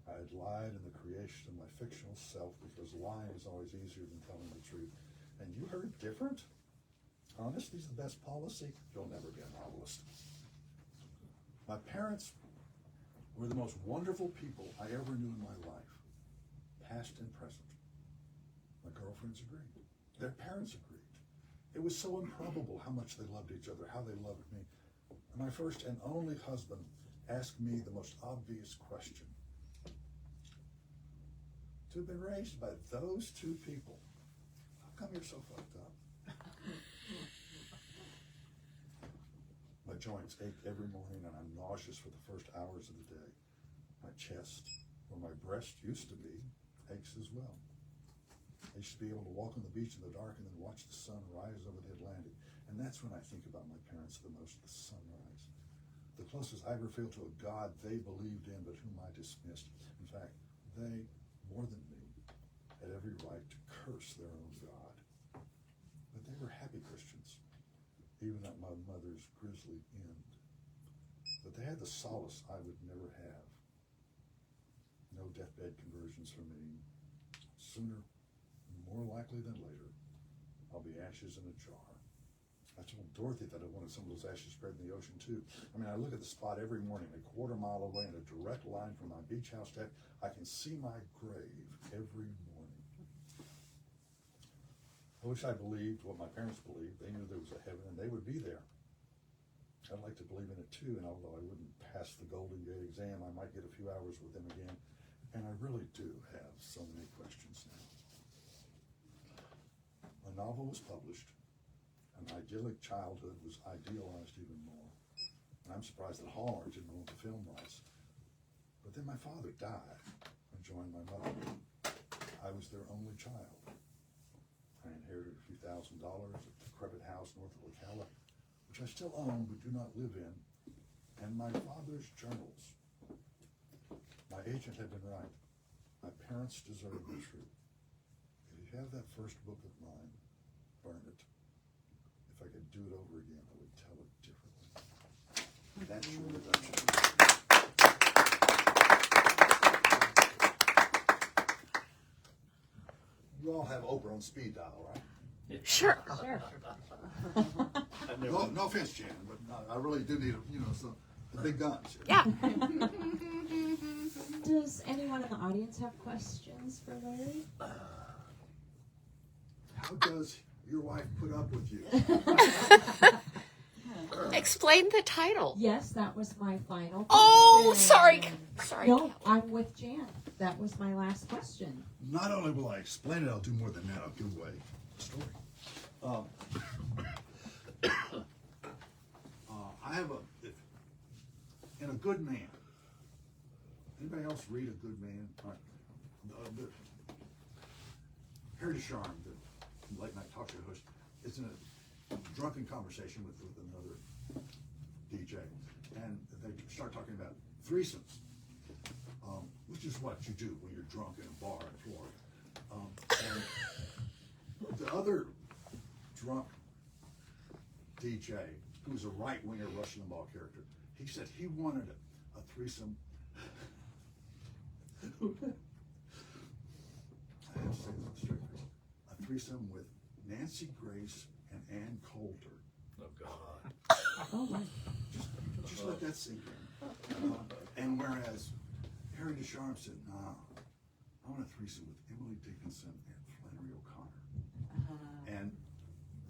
[SPEAKER 3] I had lied in the creation of my fictional self because lying is always easier than telling the truth. And you heard different? Honesty's the best policy. You'll never be a novelist. My parents were the most wonderful people I ever knew in my life, past and present. My girlfriends agreed. Their parents agreed. It was so improbable how much they loved each other, how they loved me. My first and only husband asked me the most obvious question. To have been raised by those two people, how come you're so fucked up? My joints ache every morning and I'm nauseous for the first hours of the day. My chest, where my breast used to be, aches as well. I used to be able to walk on the beach in the dark and then watch the sun rise over the Atlantic. And that's when I think about my parents the most, the sunrise. The closest I ever feel to a God they believed in but whom I dismissed. In fact, they, more than me, had every right to curse their own God. But they were happy Christians, even at my mother's grisly end. But they had the solace I would never have. No deathbed conversions for me. Sooner, more likely than later, I'll be ashes in a jar. I told Dorothy that I wanted some of those ashes spread in the ocean too. I mean, I look at the spot every morning, a quarter mile away in a direct line from my beach house deck. I can see my grave every morning. I wish I believed what my parents believed. They knew there was a heaven and they would be there. I'd like to believe in it too, and although I wouldn't pass the Golden Gate exam, I might get a few hours with them again. And I really do have so many questions now. My novel was published. An idyllic childhood was idealized even more. And I'm surprised that Hallmark didn't want the film rights. But then my father died and joined my mother. I was their only child. I inherited a few $1,000s, a decrepit house north of Ocala, which I still own but do not live in, and my father's journals. My agent had been right. My parents deserve the truth. If you have that first book of mine, burn it. If I could do it over again, I would tell it differently. That's your introduction. You all have Oprah on speed dial, right?
[SPEAKER 6] Sure.
[SPEAKER 2] Sure.
[SPEAKER 3] No offense, Jan, but I really do need, some the big guns here.
[SPEAKER 6] Yeah.
[SPEAKER 2] Does anyone in the audience have questions for Larry?
[SPEAKER 3] How does your wife put up with you?
[SPEAKER 6] Explain the title.
[SPEAKER 2] Yes, that was my final question.
[SPEAKER 6] Oh, sorry. Sorry.
[SPEAKER 2] No, I'm with Jan. That was my last question.
[SPEAKER 3] Not only will I explain it, I'll do more than that. I'll give away the story. I have in A Good Man. Anybody else read A Good Man? All right. Heir, the late night talk show host, is in a drunken conversation with another DJ, and they start talking about threesomes, which is what you do when you're drunk in a bar in Florida. And the other drunk DJ, who was a right-winger Rush Limbaugh character, he said he wanted a threesome. I have to say this straight face. A threesome with Nancy Grace and Ann Coulter.
[SPEAKER 4] Oh, God.
[SPEAKER 2] Oh, my.
[SPEAKER 3] Just let that sink in. And whereas Harry Ducharme said, "No, I want a threesome with Emily Dickinson and Flannery O'Connor." And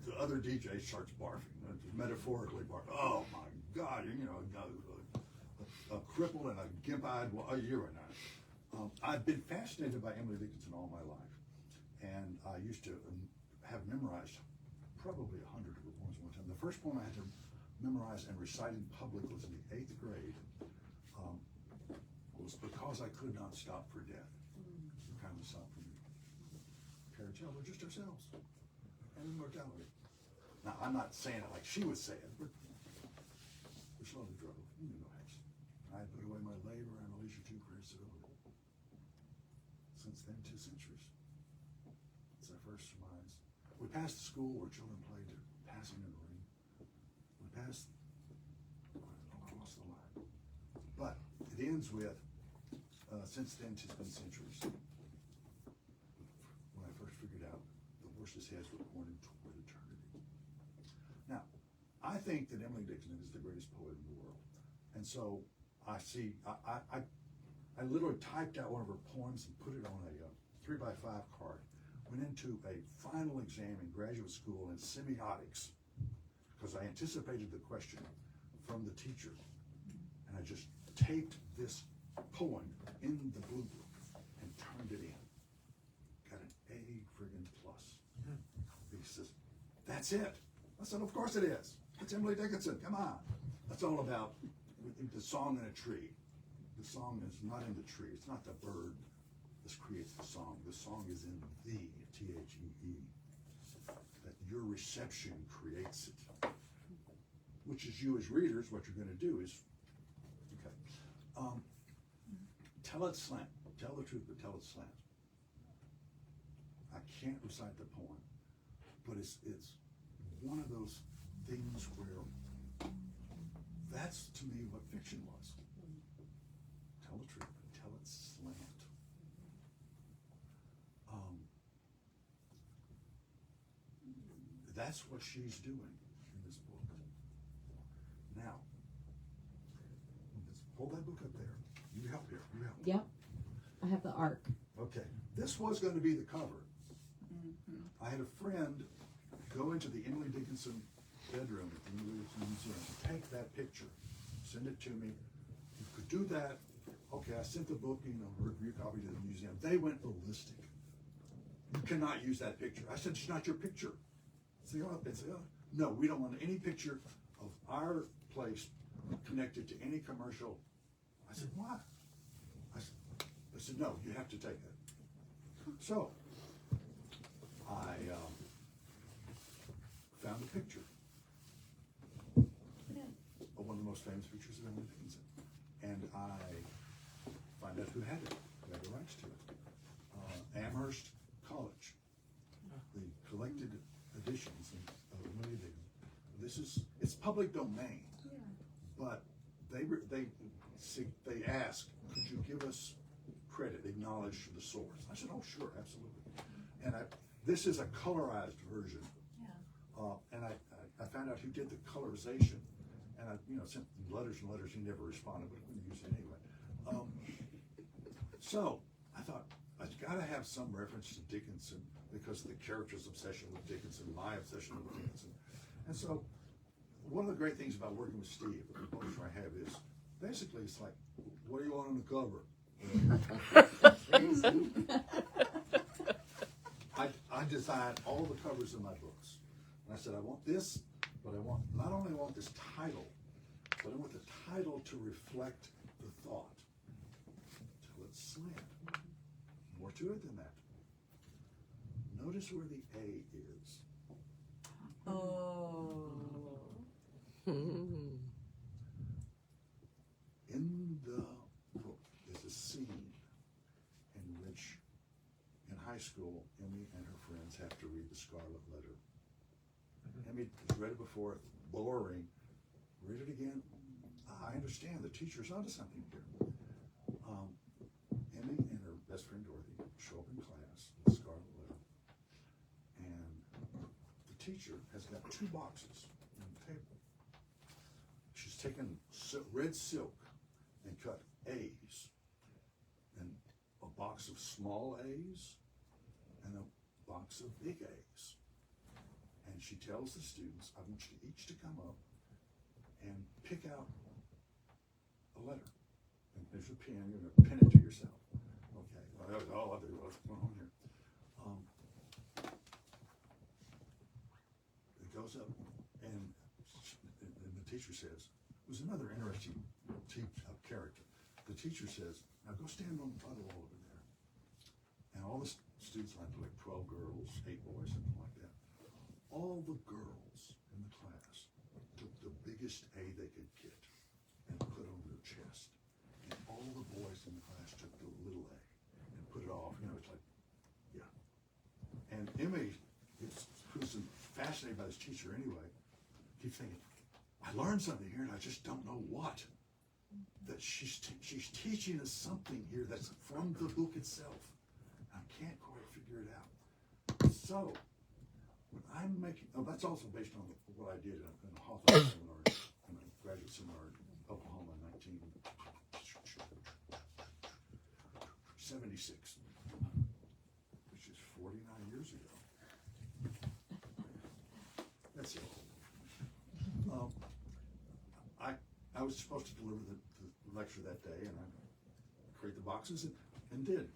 [SPEAKER 3] the other DJ starts barfing, metaphorically barfing. Oh my God, a crippled and a gimp-eyed, you're a nut. I've been fascinated by Emily Dickinson all my life, and I used to have memorized probably 100 of her poems one time. The first poem I had to memorize and recite in public was in the 8th grade. Was because I could not stop for death. You kindly stop for me. Carriage, we're just ourselves and immortality. Now, I'm not saying it like she would say it, but we slowly drove. You know, I put away my labor and my leisure too for his civility. Since then, 2 centuries. It's our first surmise. We passed the school where children played to passing in the rain. We passed, I lost the line. But it ends with, since then, 'tis been centuries. When I first figured out the horses' heads were pointing toward eternity. Now, I think that Emily Dickinson is the greatest poet in the world. And so I literally typed out one of her poems and put it on a 3x5 card. Went into a final exam in graduate school in semiotics because I anticipated the question from the teacher. And I just taped this poem in the blue book and turned it in. Got an A friggin' plus. He says, that's it. I said, of course it is. It's Emily Dickinson, come on. That's all about the song in a tree. The song is not in the tree. It's not the bird that creates the song. The song is in the, T-H-E-E. That your reception creates it. Which is you as readers, what you're going to do is, okay. Tell it slant. Tell the truth, but tell it slant. I can't recite the poem, but it's one of those things where that's to me what fiction was. Tell the truth, but tell it slant. That's what she's doing in this book. Now, let's pull that book up there. You help here. You help.
[SPEAKER 2] Yep. I have the arc.
[SPEAKER 3] Okay. This was going to be the cover. I had a friend go into the Emily Dickinson bedroom at the Emily Dickinson Museum, take that picture, send it to me. You could do that. Okay, I sent the book, review copy to the museum. They went ballistic. You cannot use that picture. I said, it's not your picture. No, we don't want any picture of our place connected to any commercial. I said, why? I said, no, you have to take it. So, I found a picture of one of the most famous pictures of Emily Dickinson. And I find out who had it, who had the rights to it. Amherst College, the collected editions of Emily Dickinson. It's public domain, but they asked, could you give us credit, acknowledge the source? I said, oh, sure, absolutely. And this is a colorized version. And I found out who did the colorization, and I sent letters and letters. He never responded, but I'm going to use it anyway. So I thought, I've got to have some reference to Dickinson because of the character's obsession with Dickinson, my obsession with Dickinson. And so one of the great things about working with Steve, the publisher I have, is basically it's like, what do you want on the cover? I designed all the covers of my books. And I said, I want this, but I want, not only want this title, but I want the title to reflect the thought. Till it's slant. More to it than that. Notice where the A is.
[SPEAKER 5] Oh.
[SPEAKER 3] In the book, there's a scene in which, in high school, Emmy and her friends have to read the Scarlet Letter. Emmy has read it before, boring. Read it again. I understand the teacher's onto something here. Emmy and her best friend Dorothy show up in class with the Scarlet Letter, and the teacher has got 2 boxes on the table. She's taken red silk and cut A's, and a box of small A's and a box of big A's. And she tells the students, I want you each to come up and pick out a letter. And there's a pen, you're going to pin it to yourself. Okay, well, that was all I do. What's going on here? It goes up, and the teacher says, it was another interesting character. The teacher says, now go stand on by the wall over there. And all the students, like 12 girls, 8 boys, something like that. All the girls in the class took the biggest A they could get and put on their chest. And all the boys in the class took the little A and put it off. You know, it's like, yeah. And Emily, who's fascinated by this teacher anyway, keeps thinking, I learned something here and I just don't know what. That she's teaching us something here that's from the book itself. I can't quite figure it out. So, when I'm making, that's also based on what I did in a Hawthorne seminar, in a graduate seminar in Oklahoma in 1976, which is 49 years ago. That's it. I was supposed to deliver the lecture that day, and I create the boxes and did.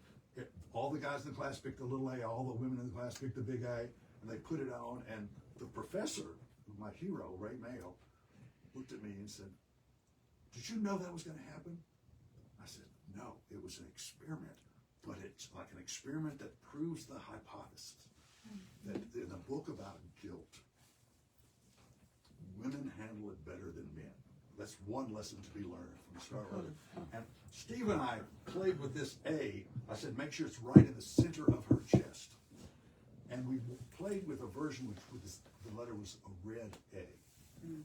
[SPEAKER 3] All the guys in the class picked the little A, all the women in the class picked the big A, and they put it on, and the professor, my hero, Ray Mayo, looked at me and said, did you know that was going to happen? I said, no, it was an experiment, but it's like an experiment that proves the hypothesis that in the book about guilt, women handle it better than men. That's one lesson to be learned from the start with it. And Steve and I played with this A. I said, make sure it's right in the center of her chest. And we played with a version which the letter was a red A.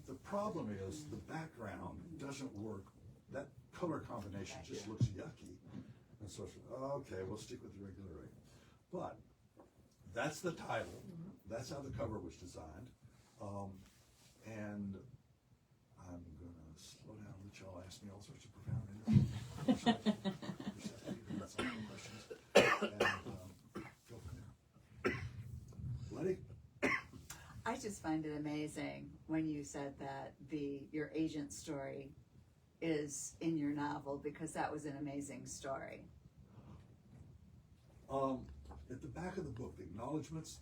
[SPEAKER 3] The problem is the background doesn't work. That color combination just looks yucky. And so I said, okay, we'll stick with the regular A. But that's the title. That's how the cover was designed. And I'm going to slow down and let y'all ask me all sorts of profound questions. And go from there. Letty?
[SPEAKER 5] I just find it amazing when you said that your agent story is in your novel, because that was an amazing story.
[SPEAKER 3] At the back of the book, the acknowledgments,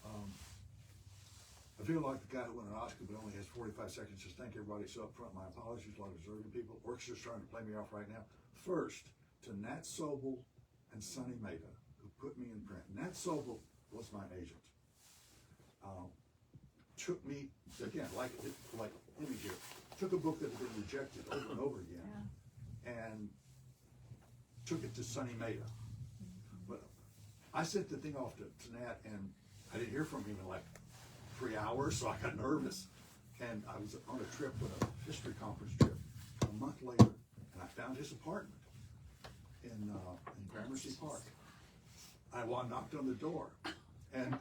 [SPEAKER 3] I feel like the guy who won an Oscar but only has 45 seconds. Just thank everybody so up front. My apologies to a lot of observing people. Orchestra's trying to play me off right now. First, to Nat Sobel and Sonny Maida, who put me in print. Nat Sobel was my agent. Took me, again, like Emmy here, took a book that had been rejected over and over again, and took it to Sonny Maida. But I sent the thing off to Nat, and I didn't hear from him in like 3 hours, so I got nervous. And I was on a trip with a history conference trip a month later, and I found his apartment in Gramercy Park. I knocked on the door and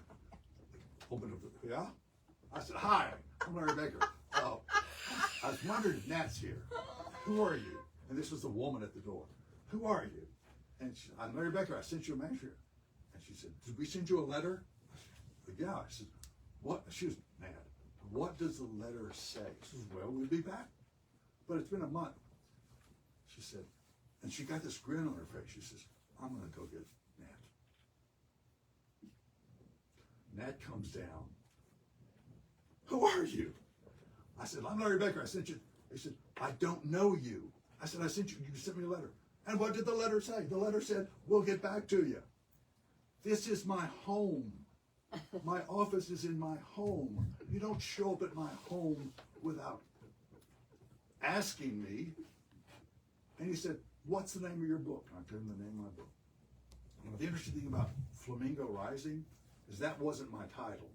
[SPEAKER 3] opened up yeah? I said, hi, I'm Larry Baker. I was wondering if Nat's here. Who are you? And this was the woman at the door. Who are you? And she, I'm Larry Baker. I sent you a manuscript. And she said, did we send you a letter? I said, yeah. I said, what? She was mad. What does the letter say? She says, well, we'll be back. But it's been a month. She said, and she got this grin on her face. She says, I'm going to go get Nat. Nat comes down. Who are you? I said, I'm Larry Baker. I sent you. He said, I don't know you. I said, I sent you. You sent me a letter. And what did the letter say? The letter said, we'll get back to you. This is my home. My office is in my home. You don't show up at my home without asking me. And he said, what's the name of your book? And I told him the name of my book. And the interesting thing about Flamingo Rising is that wasn't my title.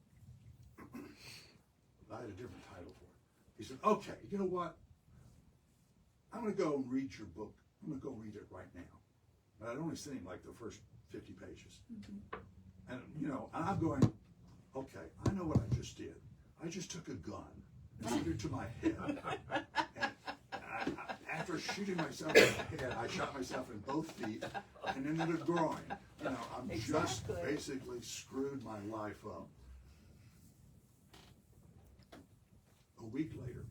[SPEAKER 3] I had a different title for it. He said, okay, you know what? I'm going to go and read your book. I'm going to go read it right now. But I'd only sent him like the first 50 pages. And, you know, and I'm going, okay, I know what I just did. I just took a gun and put it to my head. And after shooting myself in the head, I shot myself in both feet and in the groin. You know, I'm just basically screwed my life up. A week later,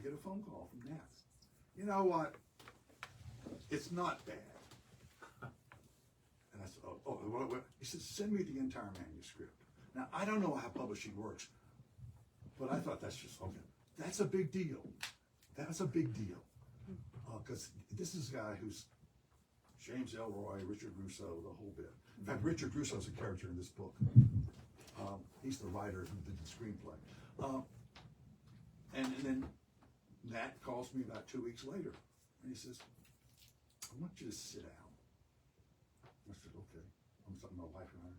[SPEAKER 3] get a phone call from Nat. You know what? It's not bad. And I said, what? He said, send me the entire manuscript. Now, I don't know how publishing works, but I thought that's just, okay, that's a big deal. That's a big deal. Because this is a guy who's James Elroy, Richard Russo, the whole bit. In fact, Richard Russo's a character in this book. He's the writer who did the screenplay. And then Nat calls me about 2 weeks later, and he says, I want you to sit down. I said, okay. I'm talking to my wife and I.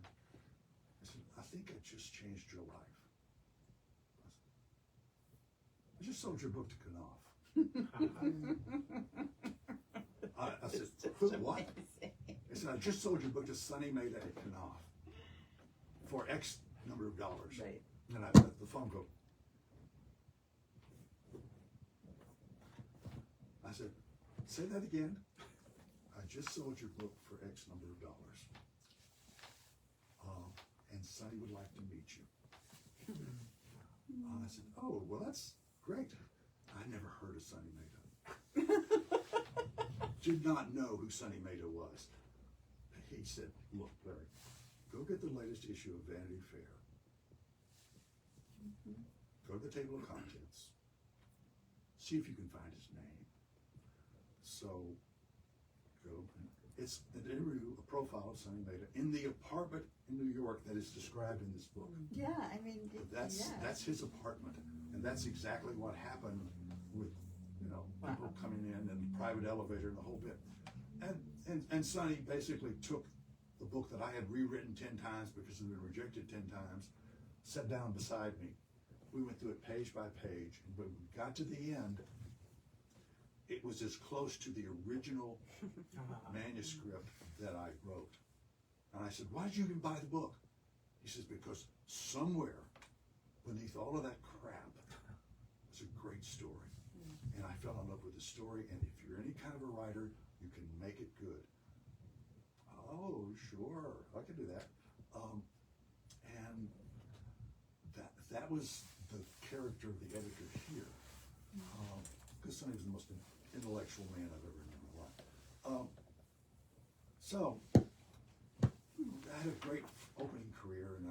[SPEAKER 3] I said, I think I just changed your life. I just sold your book to Knopf. I said, what? I said, I just sold your book to Sonny Maida at Knopf for X number of dollars.
[SPEAKER 5] Right.
[SPEAKER 3] And I let the phone go. I said, say that again. I just sold your book for X number of dollars. And Sonny would like to meet you. I said, oh, well, that's great. I never heard of Sonny Maida. Did not know who Sonny Maida was. He said, look, Larry, go get the latest issue of Vanity Fair. Go to the table of contents. See if you can find his name. So, go. It's an interview, a profile of Sonny Maida in the apartment in New York that is described in this book.
[SPEAKER 5] Yeah, I mean,
[SPEAKER 3] That's his apartment, and that's exactly what happened with, people coming in and private elevator and the whole bit. And Sonny basically took the book that I had rewritten 10 times because it had been rejected 10 times, sat down beside me. We went through it page by page, and when we got to the end, it was as close to the original manuscript that I wrote. And I said, why did you even buy the book? He says, because somewhere beneath all of that crap was a great story. And I fell in love with the story, and if you're any kind of a writer, you can make it good. Oh, sure, I can do that. And that was the character of the editor here. Because Sonny was the most intellectual man I've ever known in my life. So, I had a great opening career, and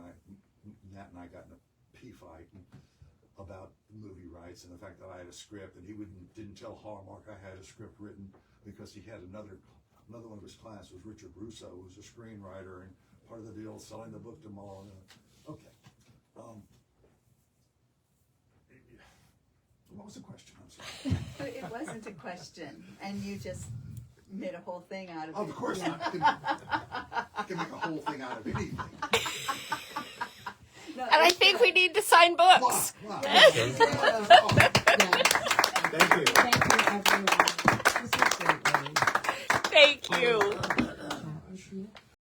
[SPEAKER 3] Nat and I got in a pea fight about movie rights and the fact that I had a script, and he didn't tell Hallmark I had a script written because he had another one of his clients was Richard Russo, who was a screenwriter, and part of the deal was selling the book to Mull. Okay. What was the question? I'm sorry.
[SPEAKER 5] it wasn't a question, and you just made a whole thing out of it.
[SPEAKER 3] Of course not. I can make a whole thing out of anything.
[SPEAKER 5] No,
[SPEAKER 6] And I think we need to sign books.
[SPEAKER 3] Wow.